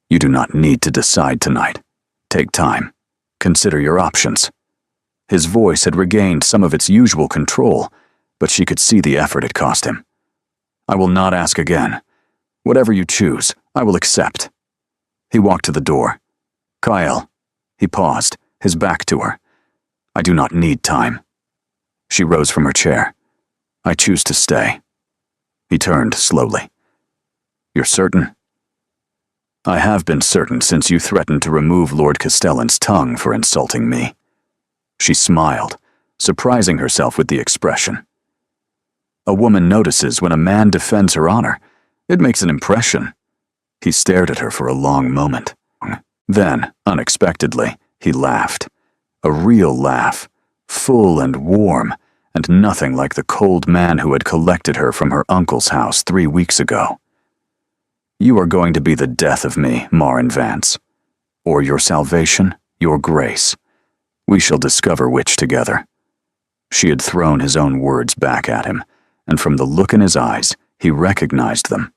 You do not need to decide tonight. Take time. Consider your options. His voice had regained some of its usual control, but she could see the effort it cost him. I will not ask again. Whatever you choose, I will accept. He walked to the door. Kyle. He paused, his back to her. I do not need time. She rose from her chair. I choose to stay. He turned slowly. You're certain? I have been certain since you threatened to remove Lord Castellan's tongue for insulting me. She smiled, surprising herself with the expression. A woman notices when a man defends her honor. It makes an impression. He stared at her for a long moment. Then, unexpectedly, he laughed. A real laugh, full and warm, and nothing like the cold man who had collected her from her uncle's house 3 weeks ago. You are going to be the death of me, Marin Vance. Or your salvation, your grace. We shall discover which together. She had thrown his own words back at him, and from the look in his eyes, he recognized them.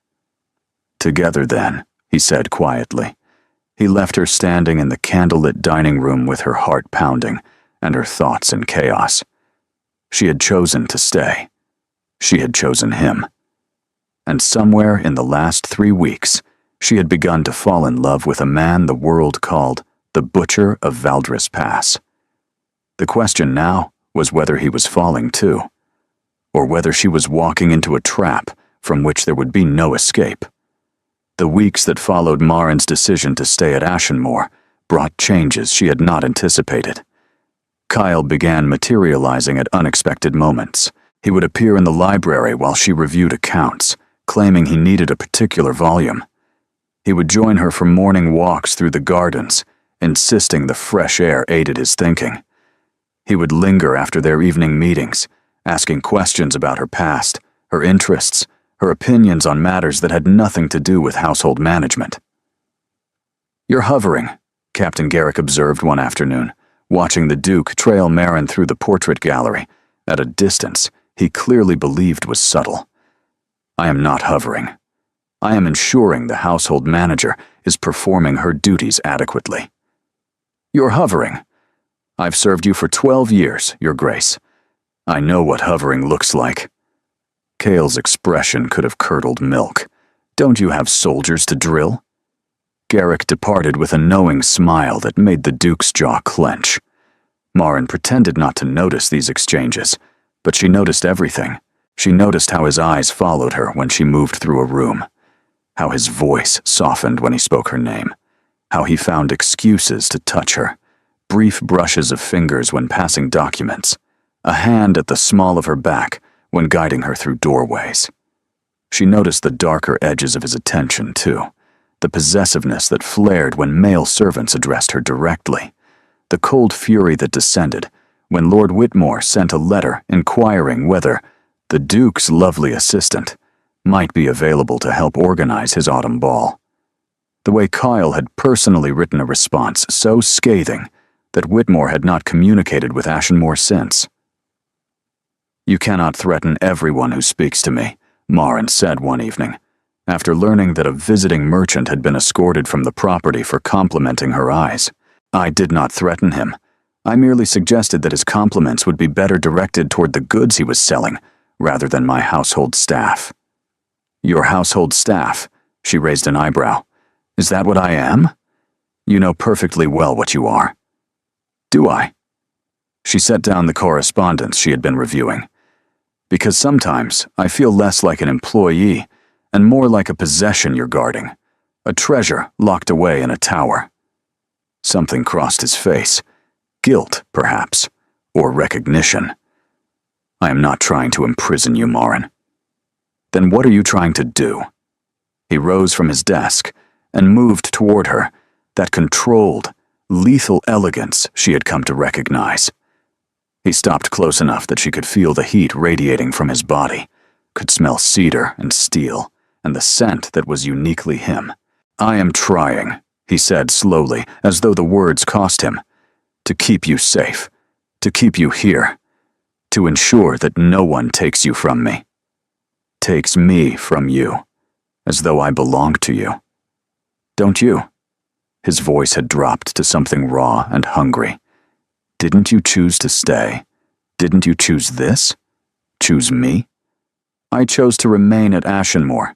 Together then, he said quietly. He left her standing in the candlelit dining room with her heart pounding and her thoughts in chaos. She had chosen to stay. She had chosen him. And somewhere in the last 3 weeks, she had begun to fall in love with a man the world called the Butcher of Valdres Pass. The question now was whether he was falling too, or whether she was walking into a trap from which there would be no escape. The weeks that followed Marin's decision to stay at Ashenmore brought changes she had not anticipated. Kyle began materializing at unexpected moments. He would appear in the library while she reviewed accounts, claiming he needed a particular volume. He would join her for morning walks through the gardens, insisting the fresh air aided his thinking. He would linger after their evening meetings, asking questions about her past, her interests, her opinions on matters that had nothing to do with household management. "You're hovering," Captain Garrick observed one afternoon, watching the Duke trail Marin through the portrait gallery, at a distance he clearly believed was subtle. "I am not hovering. I am ensuring the household manager is performing her duties adequately." "You're hovering. I've served you for 12 years, Your Grace. I know what hovering looks like." Cale's expression could have curdled milk. "Don't you have soldiers to drill?" Garrick departed with a knowing smile that made the Duke's jaw clench. Marin pretended not to notice these exchanges, but she noticed everything. She noticed how his eyes followed her when she moved through a room, how his voice softened when he spoke her name, how he found excuses to touch her, brief brushes of fingers when passing documents, a hand at the small of her back when guiding her through doorways. She noticed the darker edges of his attention, too, the possessiveness that flared when male servants addressed her directly, the cold fury that descended when Lord Whitmore sent a letter inquiring whether the Duke's lovely assistant might be available to help organize his autumn ball. The way Kyle had personally written a response so scathing that Whitmore had not communicated with Ashenmore since. "You cannot threaten everyone who speaks to me," Marin said one evening, after learning that a visiting merchant had been escorted from the property for complimenting her eyes. "I did not threaten him. I merely suggested that his compliments would be better directed toward the goods he was selling, rather than my household staff." "Your household staff?" She raised an eyebrow. "Is that what I am? You know perfectly well what you are." "Do I?" She set down the correspondence she had been reviewing. "Because sometimes I feel less like an employee and more like a possession you're guarding, a treasure locked away in a tower." Something crossed his face. Guilt, perhaps, or recognition. "I am not trying to imprison you, Marin." "Then what are you trying to do?" He rose from his desk and moved toward her, that controlled, lethal elegance she had come to recognize. He stopped close enough that she could feel the heat radiating from his body, could smell cedar and steel, and the scent that was uniquely him. "I am trying," he said slowly, as though the words cost him, "to keep you safe, to keep you here, to ensure that no one takes you from me, takes me from you, as though I belonged to you. Don't you?" His voice had dropped to something raw and hungry. "Didn't you choose to stay? Didn't you choose this? Choose me? I chose to remain at Ashenmore.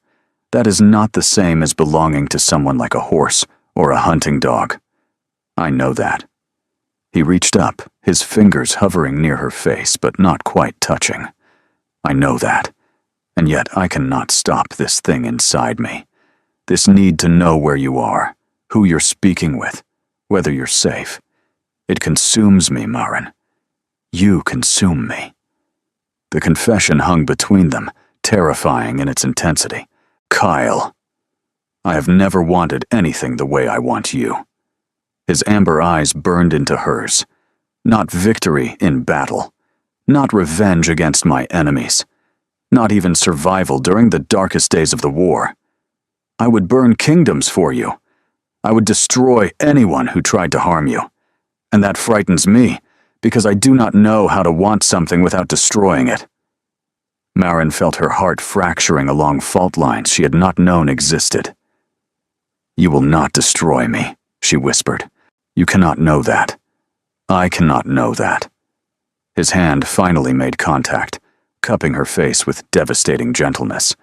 That is not the same as belonging to someone like a horse or a hunting dog. I know that." He reached up, his fingers hovering near her face but not quite touching. "I know that, and yet I cannot stop this thing inside me. This need to know where you are, who you're speaking with, whether you're safe. It consumes me, Marin. You consume me." The confession hung between them, terrifying in its intensity. "Kyle, I have never wanted anything the way I want you." His amber eyes burned into hers. "Not victory in battle, not revenge against my enemies, not even survival during the darkest days of the war. I would burn kingdoms for you. I would destroy anyone who tried to harm you. And that frightens me, because I do not know how to want something without destroying it." Marin felt her heart fracturing along fault lines she had not known existed. "You will not destroy me," she whispered. "You cannot know that. I cannot know that." His hand finally made contact, cupping her face with devastating gentleness.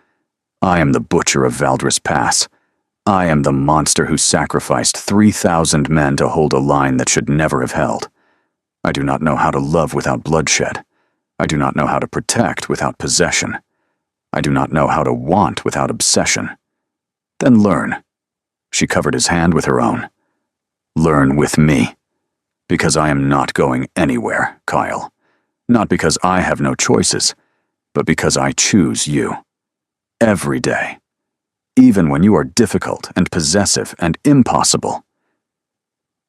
"I am the butcher of Valdris Pass. I am the monster who sacrificed 3,000 men to hold a line that should never have held. I do not know how to love without bloodshed. I do not know how to protect without possession. I do not know how to want without obsession. Then learn. She covered his hand with her own. Learn with me. Because I am not going anywhere, Kyle. Not because I have no choices, but because I choose you. Every day. Even when you are difficult and possessive and impossible.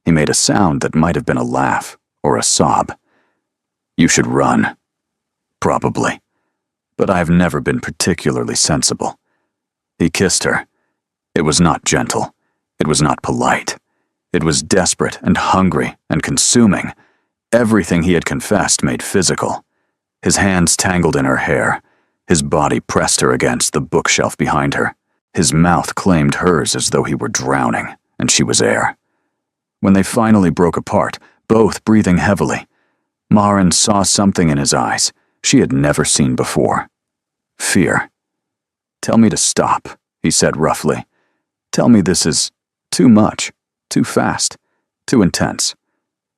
He made a sound that might have been a laugh or a sob. You should run. Probably. But I have never been particularly sensible. He kissed her. It was not gentle. It was not polite. It was desperate and hungry and consuming. Everything he had confessed made physical. His hands tangled in her hair. His body pressed her against the bookshelf behind her. His mouth claimed hers as though he were drowning, and she was air. When they finally broke apart, both breathing heavily, Maren saw something in his eyes she had never seen before. Fear. Tell me to stop, he said roughly. Tell me this is too much, too fast, too intense.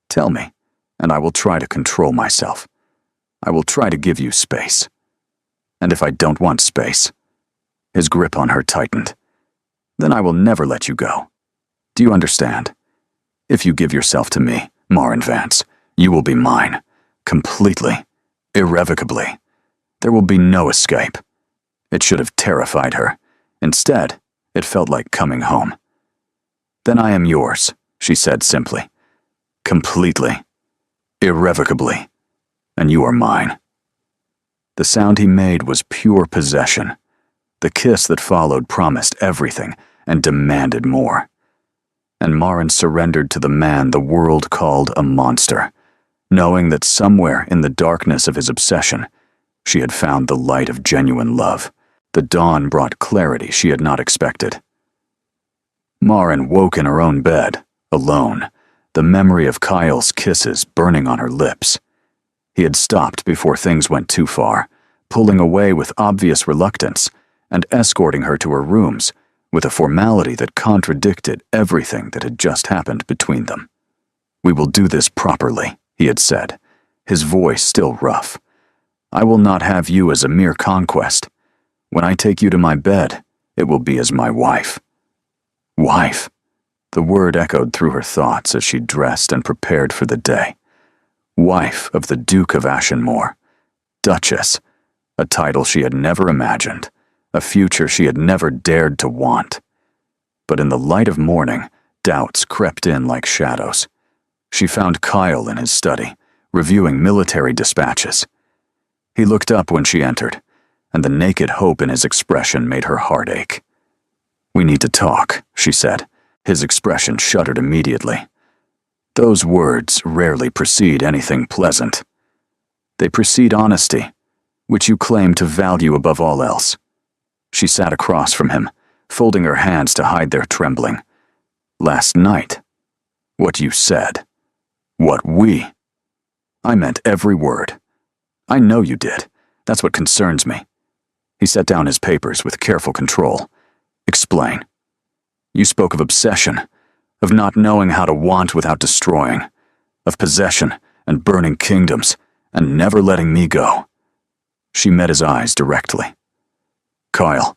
Tell me, and I will try to control myself. I will try to give you space. And if I don't want space, his grip on her tightened, then I will never let you go. Do you understand? If you give yourself to me, Maren Vance, you will be mine, completely, irrevocably. There will be no escape. It should have terrified her. Instead, it felt like coming home. Then I am yours, she said simply. Completely, irrevocably, and you are mine. The sound he made was pure possession. The kiss that followed promised everything and demanded more. And Maren surrendered to the man the world called a monster, knowing that somewhere in the darkness of his obsession, she had found the light of genuine love. The dawn brought clarity she had not expected. Maren woke in her own bed, alone, the memory of Kyle's kisses burning on her lips. He had stopped before things went too far, pulling away with obvious reluctance and escorting her to her rooms with a formality that contradicted everything that had just happened between them. We will do this properly, he had said, his voice still rough. I will not have you as a mere conquest. When I take you to my bed, it will be as my wife. Wife. The word echoed through her thoughts as she dressed and prepared for the day. Wife of the Duke of Ashenmore. Duchess. A title she had never imagined. A future she had never dared to want. But in the light of morning, doubts crept in like shadows. She found Kyle in his study, reviewing military dispatches. He looked up when she entered, and the naked hope in his expression made her heart ache. We need to talk, she said. His expression shuddered immediately. Those words rarely precede anything pleasant. They precede honesty, which you claim to value above all else. She sat across from him, folding her hands to hide their trembling. Last night, what you said, what we. I meant every word. I know you did. That's what concerns me. He set down his papers with careful control. Explain. You spoke of obsession, of not knowing how to want without destroying, of possession and burning kingdoms, and never letting me go. She met his eyes directly. Kyle,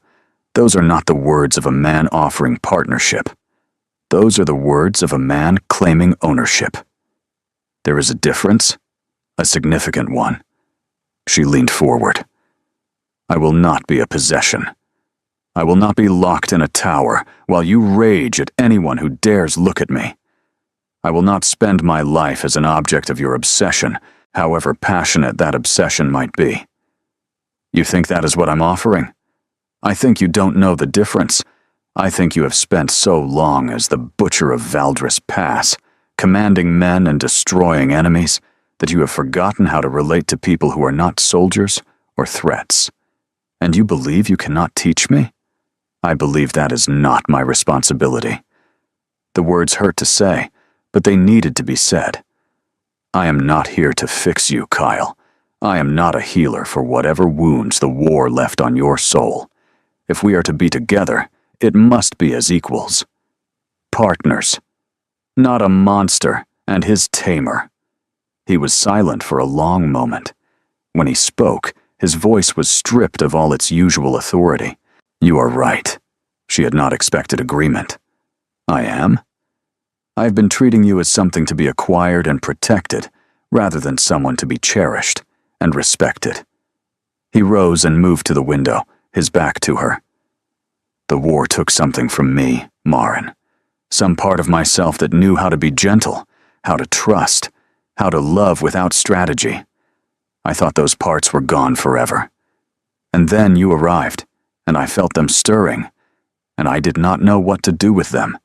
those are not the words of a man offering partnership. Those are the words of a man claiming ownership. There is a difference, a significant one. She leaned forward. I will not be a possession. I will not be locked in a tower while you rage at anyone who dares look at me. I will not spend my life as an object of your obsession, however passionate that obsession might be. You think that is what I'm offering? I think you don't know the difference. I think you have spent so long as the butcher of Valdris Pass, commanding men and destroying enemies, that you have forgotten how to relate to people who are not soldiers or threats. And you believe you cannot teach me? I believe that is not my responsibility. The words hurt to say, but they needed to be said. I am not here to fix you, Kyle. I am not a healer for whatever wounds the war left on your soul. If we are to be together, it must be as equals. Partners. Not a monster and his tamer. He was silent for a long moment. When he spoke, his voice was stripped of all its usual authority. "You are right." She had not expected agreement. "I am? I have been treating you as something to be acquired and protected, rather than someone to be cherished and respected." He rose and moved to the window, his back to her. "The war took something from me, Maren. Some part of myself that knew how to be gentle, how to trust, how to love without strategy. I thought those parts were gone forever. And then you arrived, and I felt them stirring, and I did not know what to do with them.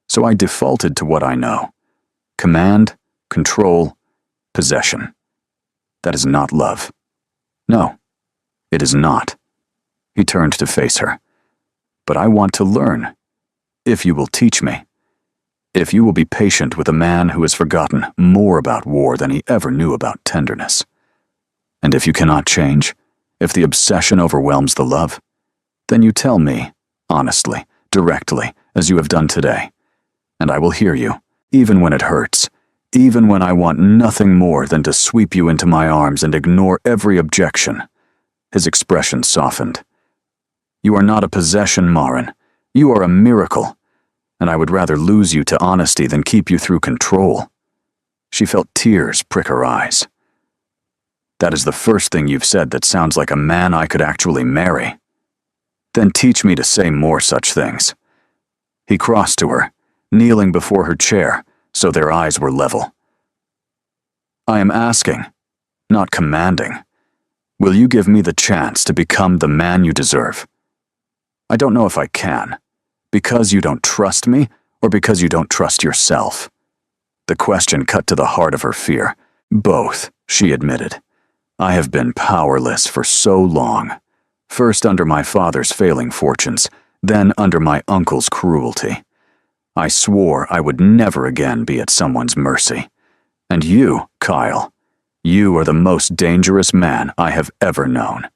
So I defaulted to what I know. Command, control, possession. That is not love. No, it is not." He turned to face her. "But I want to learn. If you will teach me. If you will be patient with a man who has forgotten more about war than he ever knew about tenderness. And if you cannot change, if the obsession overwhelms the love, then you tell me, honestly, directly, as you have done today. And I will hear you, even when it hurts, even when I want nothing more than to sweep you into my arms and ignore every objection." His expression softened. "You are not a possession, Maren. You are a miracle, and I would rather lose you to honesty than keep you through control." She felt tears prick her eyes. "That is the first thing you've said that sounds like a man I could actually marry. Then teach me to say more such things." He crossed to her, kneeling before her chair, so their eyes were level. "I am asking, not commanding. Will you give me the chance to become the man you deserve? I don't know if I can, because you don't trust me or because you don't trust yourself." The question cut to the heart of her fear. "Both," she admitted. "I have been powerless for so long, first under my father's failing fortunes, then under my uncle's cruelty. I swore I would never again be at someone's mercy. And you, Kyle, you are the most dangerous man I have ever known.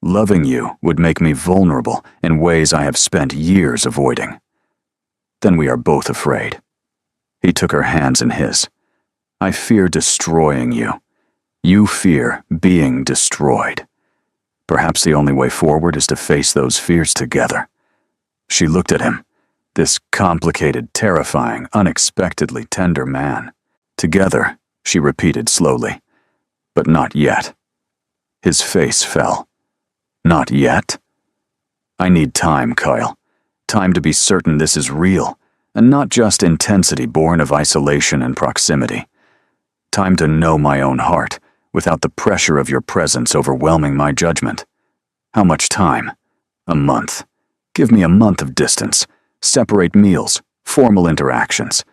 Loving you would make me vulnerable in ways I have spent years avoiding. Then we are both afraid." He took her hands in his. "I fear destroying you. You fear being destroyed. Perhaps the only way forward is to face those fears together." She looked at him, this complicated, terrifying, unexpectedly tender man. "Together," she repeated slowly. "But not yet." His face fell. "Not yet? I need time, Kyle. Time to be certain this is real, and not just intensity born of isolation and proximity. Time to know my own heart, without the pressure of your presence overwhelming my judgment. How much time? A month. Give me a month of distance. Separate meals, formal interactions.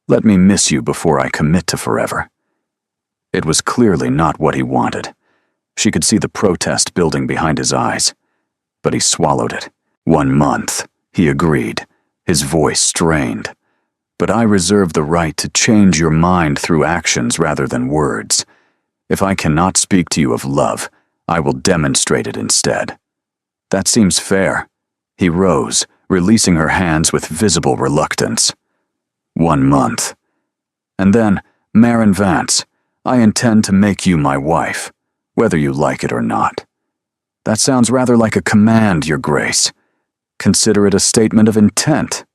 Let me miss you before I commit to forever." It was clearly not what he wanted. She could see the protest building behind his eyes. But he swallowed it. "1 month," he agreed, his voice strained. "But I reserve the right to change your mind through actions rather than words. If I cannot speak to you of love, I will demonstrate it instead." "That seems fair." He rose, releasing her hands with visible reluctance. 1 month. "And then, Maren Vance, I intend to make you my wife, whether you like it or not." "That sounds rather like a command, Your Grace. Consider it a statement of intent."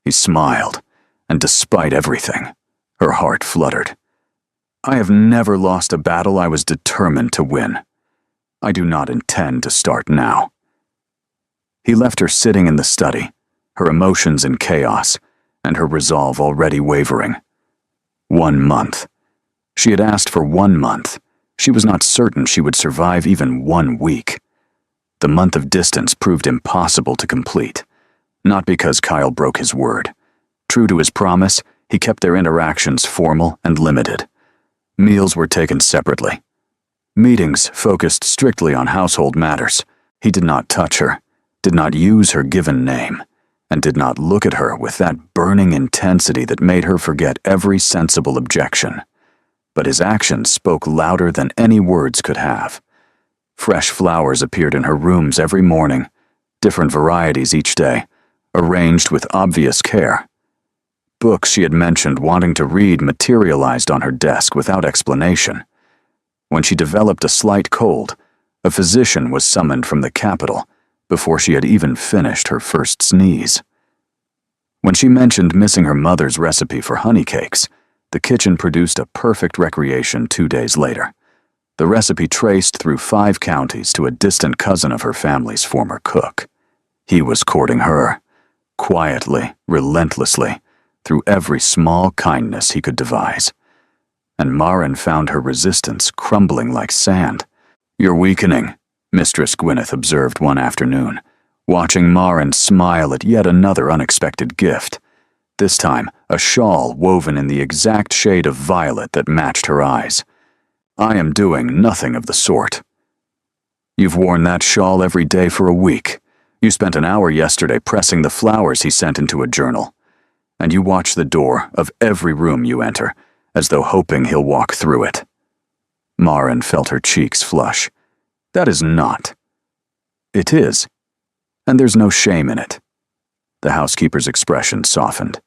He smiled, and despite everything, her heart fluttered. "I have never lost a battle I was determined to win. I do not intend to start now." He left her sitting in the study, her emotions in chaos, and her resolve already wavering. 1 month. She had asked for 1 month. She was not certain she would survive even 1 week. The month of distance proved impossible to complete, not because Kyle broke his word. True to his promise, he kept their interactions formal and limited. Meals were taken separately. Meetings focused strictly on household matters. He did not touch her, did not use her given name, and did not look at her with that burning intensity that made her forget every sensible objection. But his actions spoke louder than any words could have. Fresh flowers appeared in her rooms every morning, different varieties each day, arranged with obvious care. books she had mentioned wanting to read materialized on her desk without explanation. When she developed a slight cold, a physician was summoned from the capital before she had even finished her first sneeze. When she mentioned missing her mother's recipe for honey cakes, the kitchen produced a perfect recreation 2 days later. The recipe traced through 5 counties to a distant cousin of her family's former cook. He was courting her, quietly, relentlessly, through every small kindness he could devise. And Marin found her resistance crumbling like sand. "You're weakening," Mistress Gwyneth observed one afternoon, watching Marin smile at yet another unexpected gift. This time, a shawl woven in the exact shade of violet that matched her eyes. "I am doing nothing of the sort." "You've worn that shawl every day for a week. You spent an hour yesterday pressing the flowers he sent into a journal. And you watch the door of every room you enter, as though hoping he'll walk through it." Marin felt her cheeks flush. "That is not." "It is. And there's no shame in it." The housekeeper's expression softened.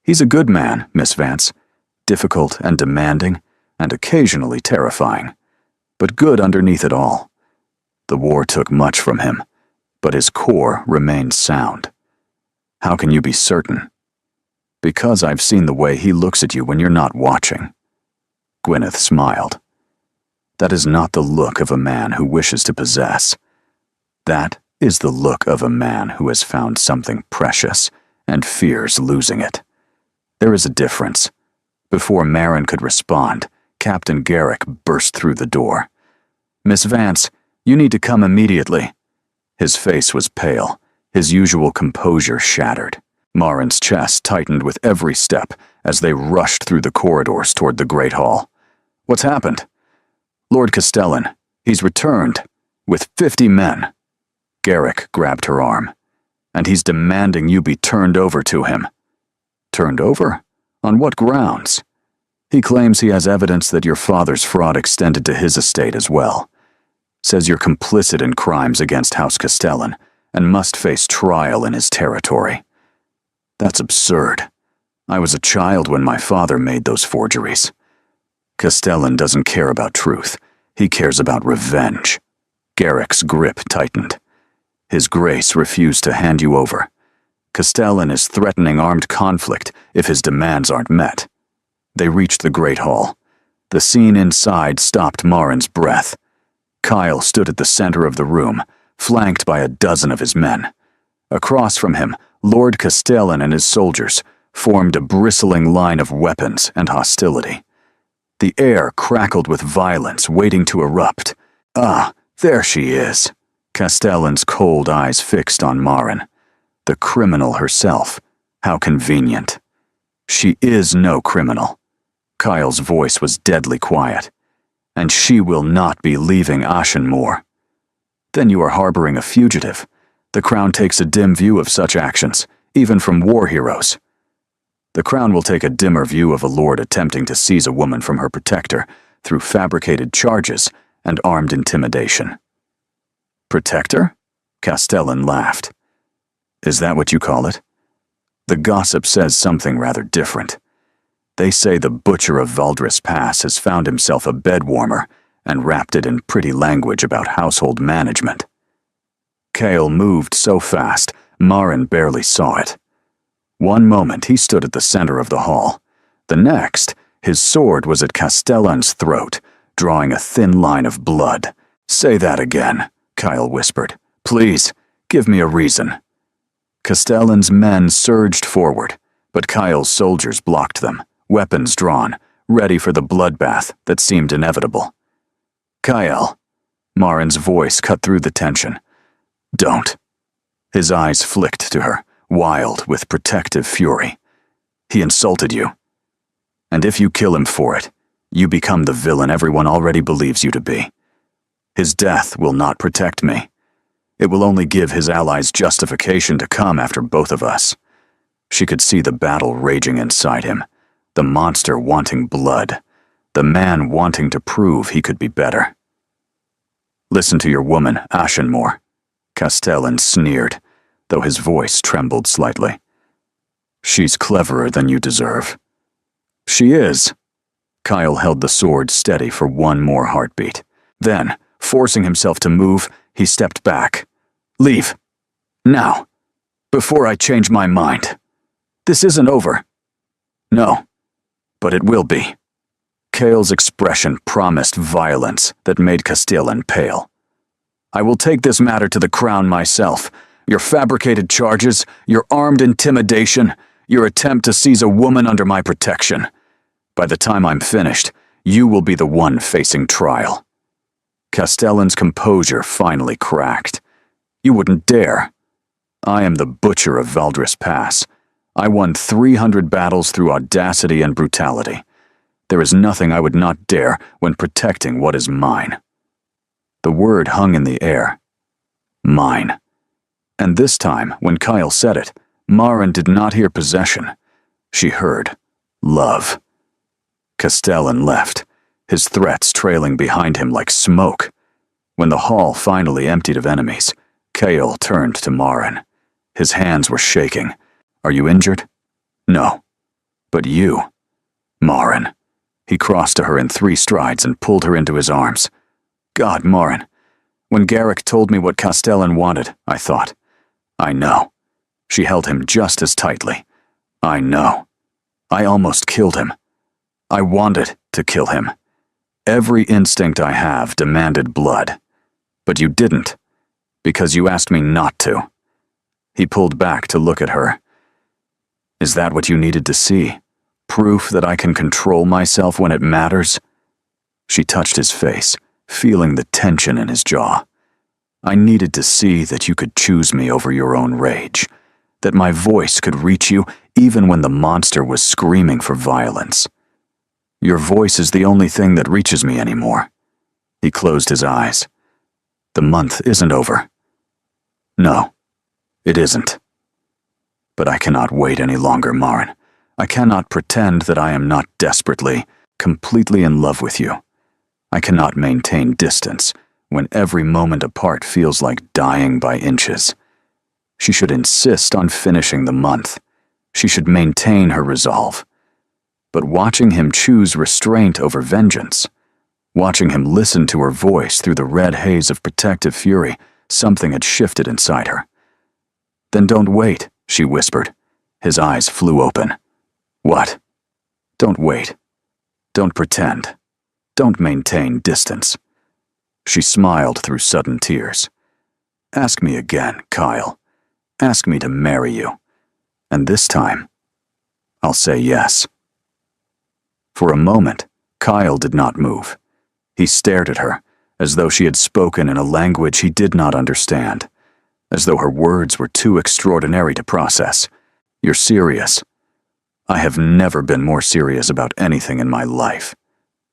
"He's a good man, Miss Vance. Difficult and demanding, and occasionally terrifying. But good underneath it all. The war took much from him, but his core remained sound. How can you be certain?" "Because I've seen the way he looks at you when you're not watching." Gwyneth smiled. "That is not the look of a man who wishes to possess. That is the look of a man who has found something precious and fears losing it. There is a difference." Before Marin could respond, Captain Garrick burst through the door. "Miss Vance, you need to come immediately." His face was pale, his usual composure shattered. Marin's chest tightened with every step as they rushed through the corridors toward the Great Hall. "What's happened?" "Lord Castellan. He's returned. With 50 men." Garrick grabbed her arm. "And he's demanding you be turned over to him." "Turned over? On what grounds?" "He claims he has evidence that your father's fraud extended to his estate as well. Says you're complicit in crimes against House Castellan and must face trial in his territory." "That's absurd. I was a child when my father made those forgeries. Castellan doesn't care about truth. He cares about revenge." Garrick's grip tightened. "His Grace refused to hand you over. Castellan is threatening armed conflict if his demands aren't met." They reached the Great Hall. The scene inside stopped Marin's breath. Kyle stood at the center of the room, flanked by a dozen of his men. Across from him, Lord Castellan and his soldiers formed a bristling line of weapons and hostility. The air crackled with violence waiting to erupt. "Ah, there she is." Castellan's cold eyes fixed on Marin. The criminal herself. How convenient. "She is no criminal." Kyle's voice was deadly quiet. "And she will not be leaving Ashenmoor." "Then you are harboring a fugitive. The Crown takes a dim view of such actions, even from war heroes." "The Crown will take a dimmer view of a lord attempting to seize a woman from her protector through fabricated charges and armed intimidation." "Protector?" Castellan laughed. "Is that what you call it?" "The gossip says something rather different. They say the butcher of Valdris Pass has found himself a bed warmer and wrapped it in pretty language about household management." Kale moved so fast, Marin barely saw it. One moment he stood at the center of the hall. The next, his sword was at Castellan's throat, drawing a thin line of blood. "Say that again," Kyle whispered. "Please, give me a reason." Castellan's men surged forward, but Kyle's soldiers blocked them, weapons drawn, ready for the bloodbath that seemed inevitable. "Kyle," Marin's voice cut through the tension. "Don't." His eyes flicked to her, wild with protective fury. "He insulted you. And if you kill him for it, you become the villain everyone already believes you to be. His death will not protect me. It will only give his allies justification to come after both of us." She could see the battle raging inside him, the monster wanting blood, the man wanting to prove he could be better. "Listen to your woman, Ashenmoor," Castellan sneered, though his voice trembled slightly. She's cleverer than you deserve. She is. Kyle held the sword steady for one more heartbeat. Then, forcing himself to move, he stepped back. Leave. Now. Before I change my mind. This isn't over. No. But it will be. Kale's expression promised violence that made Castellan pale. I will take this matter to the Crown myself. Your fabricated charges, your armed intimidation, your attempt to seize a woman under my protection. By the time I'm finished, you will be the one facing trial. Castellan's composure finally cracked. You wouldn't dare. I am the butcher of Valdris Pass. I won 300 battles through audacity and brutality. There is nothing I would not dare when protecting what is mine. The word hung in the air. Mine. And this time, when Kyle said it, Maren did not hear possession. She heard love. Castellan left, his threats trailing behind him like smoke. When the hall finally emptied of enemies, Kale turned to Maren. His hands were shaking. Are you injured? No. But you. Maren. He crossed to her in 3 strides and pulled her into his arms. God, Maren. When Garrick told me what Castellan wanted, I thought, I know. She held him just as tightly. I know. I almost killed him. I wanted to kill him. Every instinct I have demanded blood. But you didn't, because you asked me not to. He pulled back to look at her. Is that what you needed to see? Proof that I can control myself when it matters? She touched his face, feeling the tension in his jaw. I needed to see that you could choose me over your own rage, that my voice could reach you even when the monster was screaming for violence. Your voice is the only thing that reaches me anymore. He closed his eyes. The month isn't over. No, it isn't. But I cannot wait any longer, Maren. I cannot pretend that I am not desperately, completely in love with you. I cannot maintain distance when every moment apart feels like dying by inches. She should insist on finishing the month. She should maintain her resolve. But watching him choose restraint over vengeance, watching him listen to her voice through the red haze of protective fury, something had shifted inside her. Then don't wait, she whispered. His eyes flew open. What? Don't wait. Don't pretend. Don't maintain distance. She smiled through sudden tears. Ask me again, Kyle. Ask me to marry you. And this time, I'll say yes. For a moment, Kyle did not move. He stared at her, as though she had spoken in a language he did not understand, as though her words were too extraordinary to process. You're serious. I have never been more serious about anything in my life.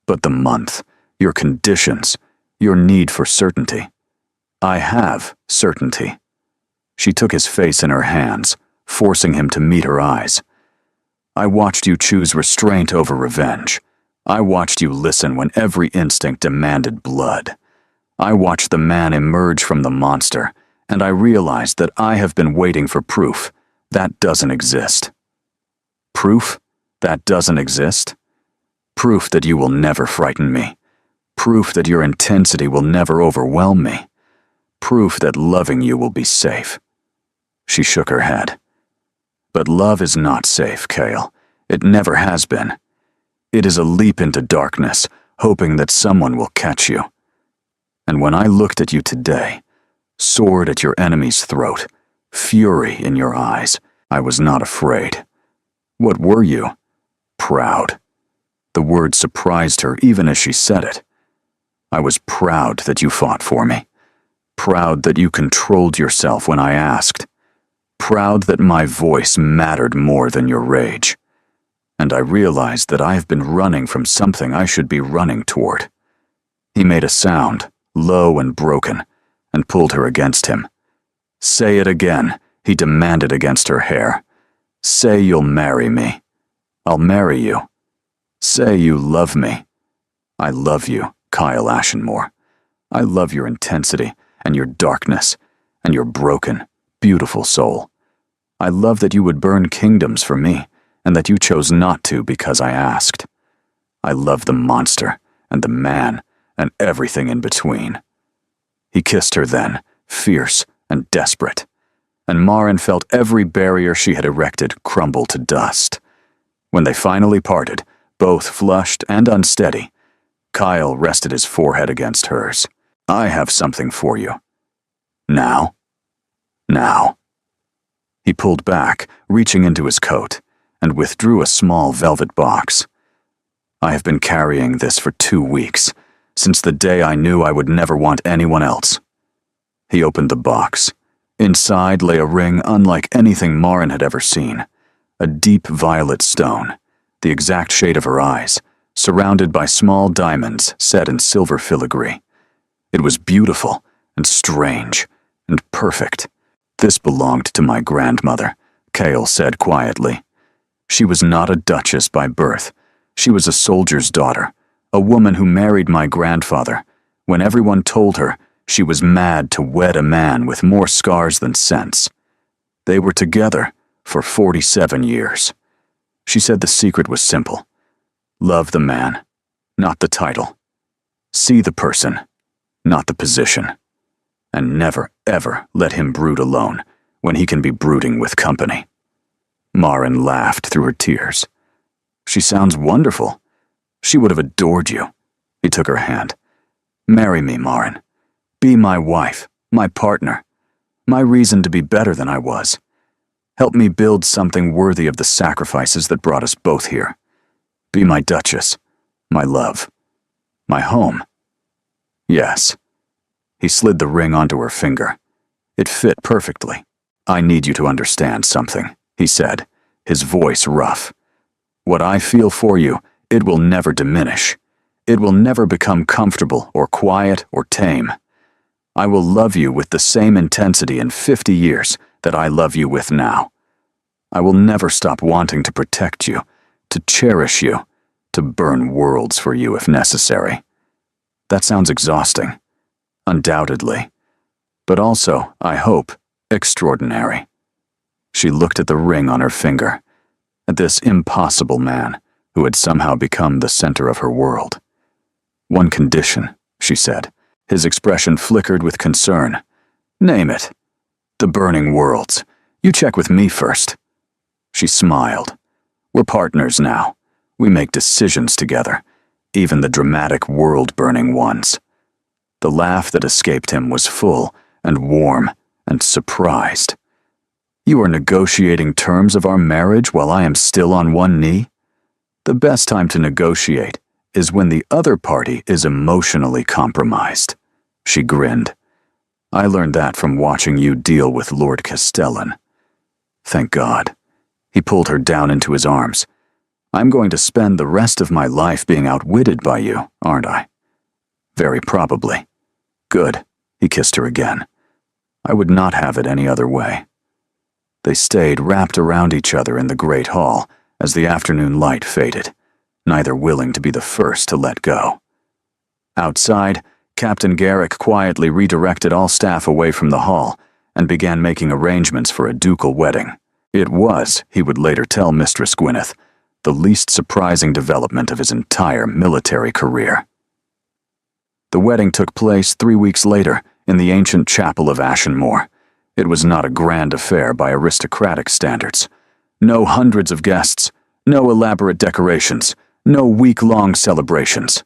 But the month, your conditions, your need for certainty. I have certainty. She took his face in her hands, forcing him to meet her eyes. I watched you choose restraint over revenge. I watched you listen when every instinct demanded blood. I watched the man emerge from the monster, and I realized that I have been waiting for proof. That doesn't exist. Proof that doesn't exist? Proof that you will never frighten me. Proof that your intensity will never overwhelm me. Proof that loving you will be safe. She shook her head. But love is not safe, Kale. It never has been. It is a leap into darkness, hoping that someone will catch you. And when I looked at you today, sword at your enemy's throat, fury in your eyes, I was not afraid. What were you? Proud. The word surprised her even as she said it. I was proud that you fought for me. Proud that you controlled yourself when I asked. Proud that my voice mattered more than your rage. And I realized that I have been running from something I should be running toward. He made a sound, low and broken, and pulled her against him. Say it again, he demanded against her hair. Say you'll marry me. I'll marry you. Say you love me. I love you, Kyle Ashenmore. I love your intensity and your darkness and your broken, beautiful soul. I love that you would burn kingdoms for me, and that you chose not to because I asked. I love the monster, and the man, and everything in between." He kissed her then, fierce and desperate, and Maren felt every barrier she had erected crumble to dust. When they finally parted, both flushed and unsteady, Kyle rested his forehead against hers. "I have something for you. Now? Now." He pulled back, reaching into his coat, and withdrew a small velvet box. "I have been carrying this for 2 weeks, since the day I knew I would never want anyone else." He opened the box. Inside lay a ring unlike anything Maren had ever seen, a deep violet stone, the exact shade of her eyes, surrounded by small diamonds set in silver filigree. It was beautiful and strange and perfect. "This belonged to my grandmother," Cale said quietly. "She was not a duchess by birth. She was a soldier's daughter, a woman who married my grandfather, when everyone told her she was mad to wed a man with more scars than sense. They were together for 47 years. She said the secret was simple. Love the man, not the title. See the person, not the position. And never, ever let him brood alone when he can be brooding with company." Maren laughed through her tears. "She sounds wonderful. She would have adored you." He took her hand. "Marry me, Maren. Be my wife, my partner, my reason to be better than I was. Help me build something worthy of the sacrifices that brought us both here. Be my duchess, my love, my home." "Yes." He slid the ring onto her finger. It fit perfectly. "I need you to understand something," he said, his voice rough. "What I feel for you, it will never diminish. It will never become comfortable or quiet or tame. I will love you with the same intensity in 50 years that I love you with now. I will never stop wanting to protect you, to cherish you, to burn worlds for you if necessary." That sounds exhausting. Undoubtedly. But also, I hope, extraordinary. She looked at the ring on her finger, at this impossible man who had somehow become the center of her world. "One condition," she said. His expression flickered with concern. "Name it." "The burning worlds. You check with me first." She smiled. "We're partners now. We make decisions together, even the dramatic world-burning ones." The laugh that escaped him was full and warm and surprised. "You are negotiating terms of our marriage while I am still on one knee? The best time to negotiate is when the other party is emotionally compromised." She grinned. "I learned that from watching you deal with Lord Castellan." "Thank God." He pulled her down into his arms. "I'm going to spend the rest of my life being outwitted by you, aren't I?" "Very probably." "Good." He kissed her again. "I would not have it any other way." They stayed wrapped around each other in the great hall as the afternoon light faded, neither willing to be the first to let go. Outside, Captain Garrick quietly redirected all staff away from the hall and began making arrangements for a ducal wedding. It was, he would later tell Mistress Gwyneth, the least surprising development of his entire military career. The wedding took place 3 weeks later in the ancient chapel of Ashenmore. It was not a grand affair by aristocratic standards. No hundreds of guests, no elaborate decorations, no week-long celebrations.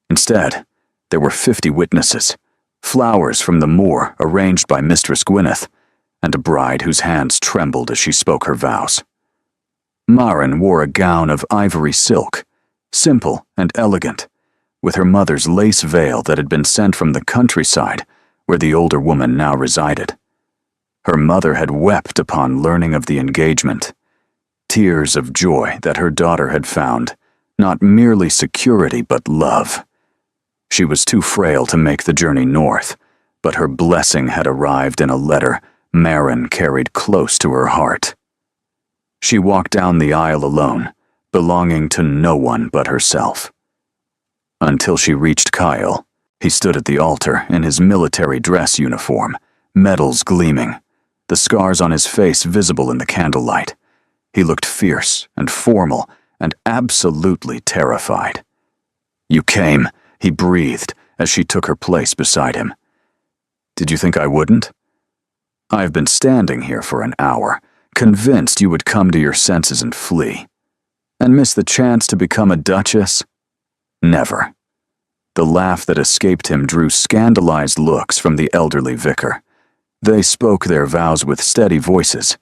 Instead, there were 50 witnesses, flowers from the moor arranged by Mistress Gwyneth, and a bride whose hands trembled as she spoke her vows. Maren wore a gown of ivory silk, simple and elegant, with her mother's lace veil that had been sent from the countryside where the older woman now resided. Her mother had wept upon learning of the engagement, tears of joy that her daughter had found not merely security but love. She was too frail to make the journey north, but her blessing had arrived in a letter Maren carried close to her heart. She walked down the aisle alone, belonging to no one but herself. Until she reached Kyle. He stood at the altar in his military dress uniform, medals gleaming, the scars on his face visible in the candlelight. He looked fierce and formal and absolutely terrified. "You came," he breathed as she took her place beside him. "Did you think I wouldn't? I've been standing here for an hour, convinced you would come to your senses and flee. And miss the chance to become a duchess? Never." The laugh that escaped him drew scandalized looks from the elderly vicar. They spoke their vows with steady voices,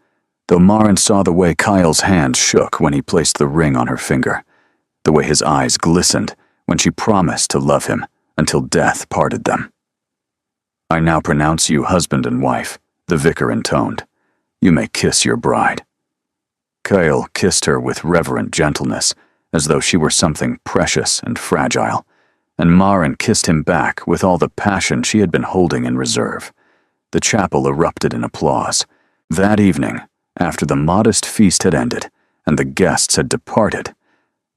though Maren saw the way Kyle's hand shook when he placed the ring on her finger, the way his eyes glistened when she promised to love him until death parted them. "I now pronounce you husband and wife," the vicar intoned. "You may kiss your bride." Kyle kissed her with reverent gentleness, as though she were something precious and fragile, and Maren kissed him back with all the passion she had been holding in reserve. The chapel erupted in applause. That evening, after the modest feast had ended and the guests had departed,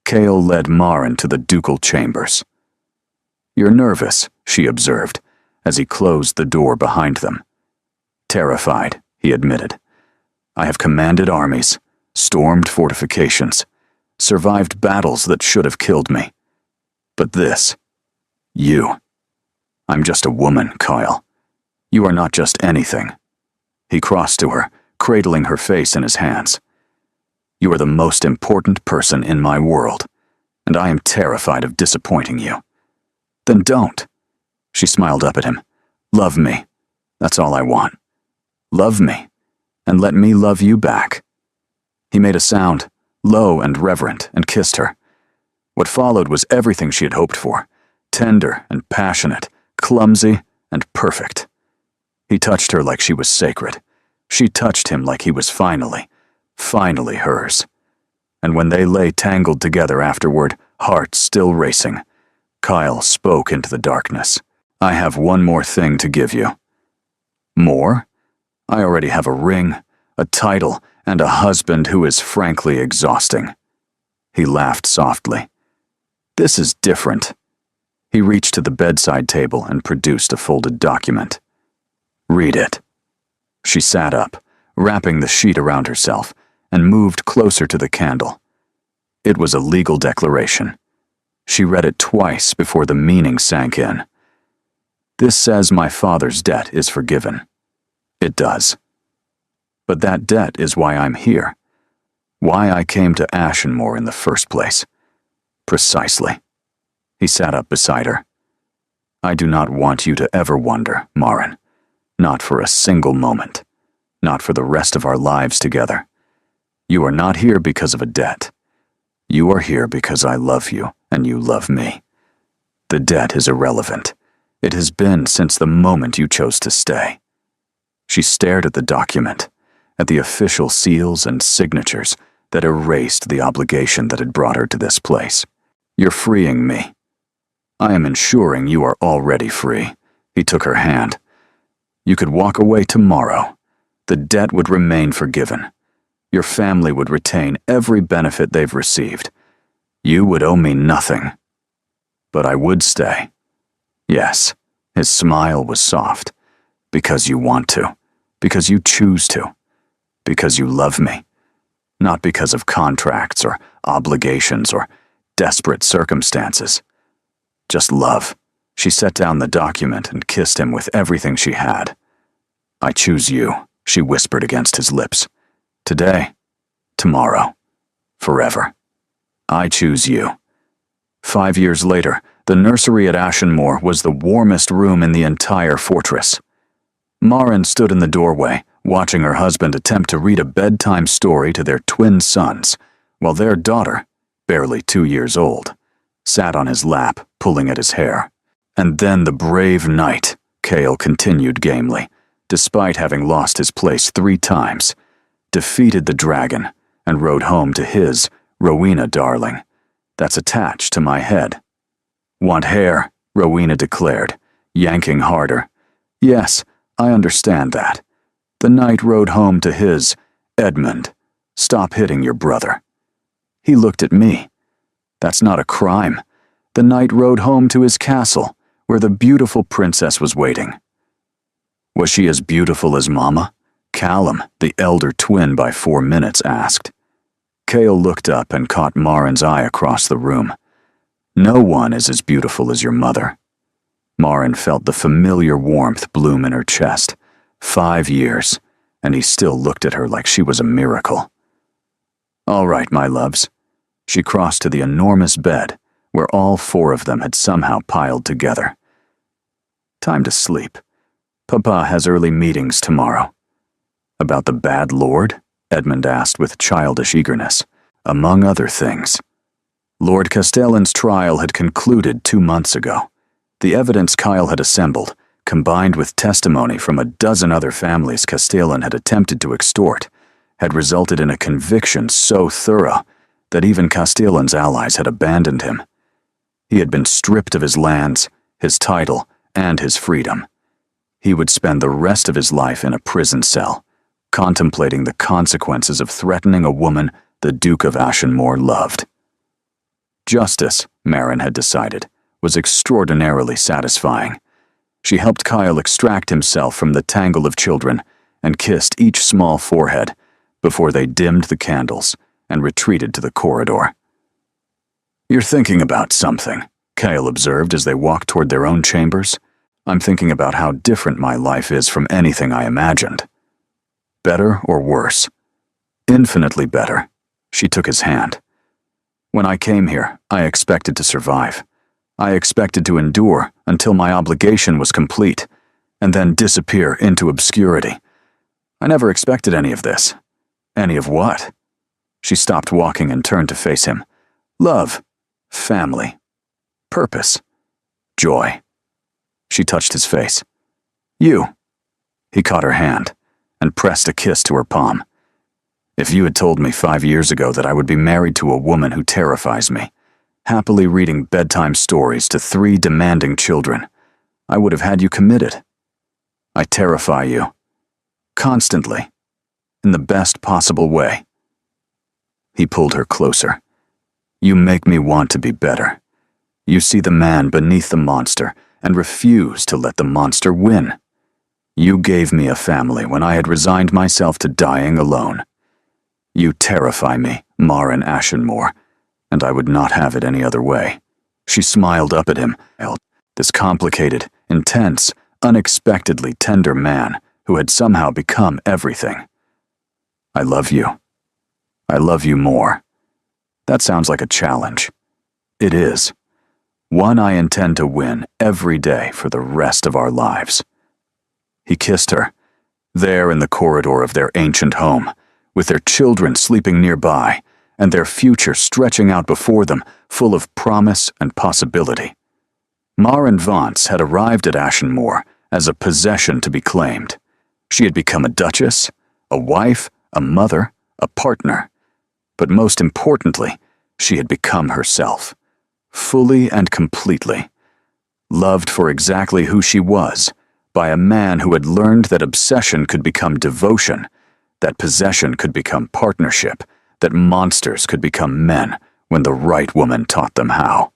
Kyle led Maren to the ducal chambers. "You're nervous," she observed, as he closed the door behind them. "Terrified," he admitted. "I have commanded armies, stormed fortifications, survived battles that should have killed me. But this, you. I'm just a woman, Kyle. You are not just anything." He crossed to her, cradling her face in his hands. "You are the most important person in my world, and I am terrified of disappointing you." "Then don't." She smiled up at him. "Love me. That's all I want. Love me, and let me love you back." He made a sound, low and reverent, and kissed her. What followed was everything she had hoped for, tender and passionate, clumsy and perfect. He touched her like she was sacred. She touched him like he was finally hers. And when they lay tangled together afterward, hearts still racing, Kyle spoke into the darkness. "I have one more thing to give you." "More? I already have a ring, a title, and a husband who is frankly exhausting." He laughed softly. "This is different." He reached to the bedside table and produced a folded document. "Read it." She sat up, wrapping the sheet around herself, and moved closer to the candle. It was a legal declaration. She read it twice before the meaning sank in. "This says my father's debt is forgiven." It does. But that debt is why I'm here. Why I came to Ashenmore in the first place. Precisely. He sat up beside her. "I do not want you to ever wonder, Maren. Not for a single moment. Not for the rest of our lives together. You are not here because of a debt. You are here because I love you and you love me. The debt is irrelevant. It has been since the moment you chose to stay." She stared at the document, at the official seals and signatures that erased the obligation that had brought her to this place. "You're freeing me. I am ensuring you are already free." He took her hand. "You could walk away tomorrow. The debt would remain forgiven. Your family would retain every benefit they've received. You would owe me nothing. But I would stay. Yes," his smile was soft. "Because you want to. Because you choose to. Because you love me. Not because of contracts or obligations or desperate circumstances. Just love." She set down the document and kissed him with everything she had. "I choose you," she whispered against his lips. "Today, tomorrow, forever. I choose you." 5 years later, the nursery at Ashenmore was the warmest room in the entire fortress. Maren stood in the doorway, watching her husband attempt to read a bedtime story to their twin sons, while their daughter, barely 2 years old, sat on his lap, pulling at his hair. "And then the brave knight," Kale continued gamely, despite having lost his place 3 times, defeated the dragon and rode home to his, Rowena darling, that's attached to my head. "Want hair?" Rowena declared, yanking harder. "Yes, I understand that. The knight rode home to his, Edmund. Stop hitting your brother." He looked at me. "That's not a crime. The knight rode home to his castle, where the beautiful princess was waiting." "Was she as beautiful as Mama?" Callum, the elder twin by 4 minutes, asked. Cale looked up and caught Marin's eye across the room. No one is as beautiful as your mother. Marin felt the familiar warmth bloom in her chest. 5 years, and he still looked at her like she was a miracle. All right, my loves. She crossed to the enormous bed, where all 4 of them had somehow piled together. Time to sleep. Papa has early meetings tomorrow. About the bad lord? Edmund asked with childish eagerness. Among other things. Lord Castellan's trial had concluded 2 months ago. The evidence Kyle had assembled, combined with testimony from a dozen other families Castellan had attempted to extort, had resulted in a conviction so thorough that even Castellan's allies had abandoned him. He had been stripped of his lands, his title, and his freedom. He would spend the rest of his life in a prison cell, contemplating the consequences of threatening a woman the Duke of Ashenmore loved. Justice, Marin had decided, was extraordinarily satisfying. She helped Kyle extract himself from the tangle of children and kissed each small forehead before they dimmed the candles and retreated to the corridor. You're thinking about something, Kyle observed as they walked toward their own chambers. I'm thinking about how different my life is from anything I imagined. Better or worse? Infinitely better. She took his hand. When I came here, I expected to survive. I expected to endure until my obligation was complete, and then disappear into obscurity. I never expected any of this. Any of what? She stopped walking and turned to face him. Love. Family. Purpose. Joy. She touched his face. You. He caught her hand and pressed a kiss to her palm. If you had told me 5 years ago that I would be married to a woman who terrifies me, happily reading bedtime stories to 3 demanding children, I would have had you committed. I terrify you. Constantly. In the best possible way. He pulled her closer. You make me want to be better. You see the man beneath the monster and refuse to let the monster win. You gave me a family when I had resigned myself to dying alone. You terrify me, Marin Ashenmore, and I would not have it any other way. She smiled up at him, this complicated, intense, unexpectedly tender man who had somehow become everything. I love you. I love you more. That sounds like a challenge. It is. One I intend to win every day for the rest of our lives. He kissed her, there in the corridor of their ancient home, with their children sleeping nearby, and their future stretching out before them, full of promise and possibility. Marin Vance had arrived at Ashenmore as a possession to be claimed. She had become a duchess, a wife, a mother, a partner. But most importantly, she had become herself, fully and completely. Loved for exactly who she was, by a man who had learned that obsession could become devotion, that possession could become partnership, that monsters could become men when the right woman taught them how.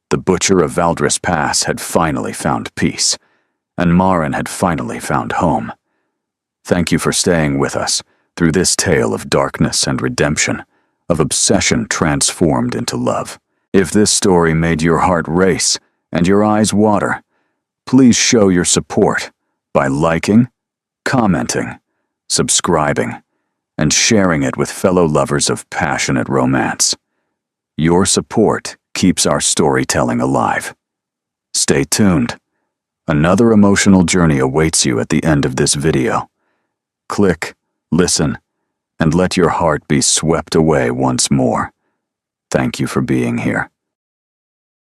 The butcher of Valdris Pass had finally found peace, and Marin had finally found home. Thank you for staying with us through this tale of darkness and redemption, of obsession transformed into love. If this story made your heart race and your eyes water, please show your support by liking, commenting, subscribing, and sharing it with fellow lovers of passionate romance. Your support keeps our storytelling alive. Stay tuned. Another emotional journey awaits you at the end of this video. Click, listen, and let your heart be swept away once more. Thank you for being here.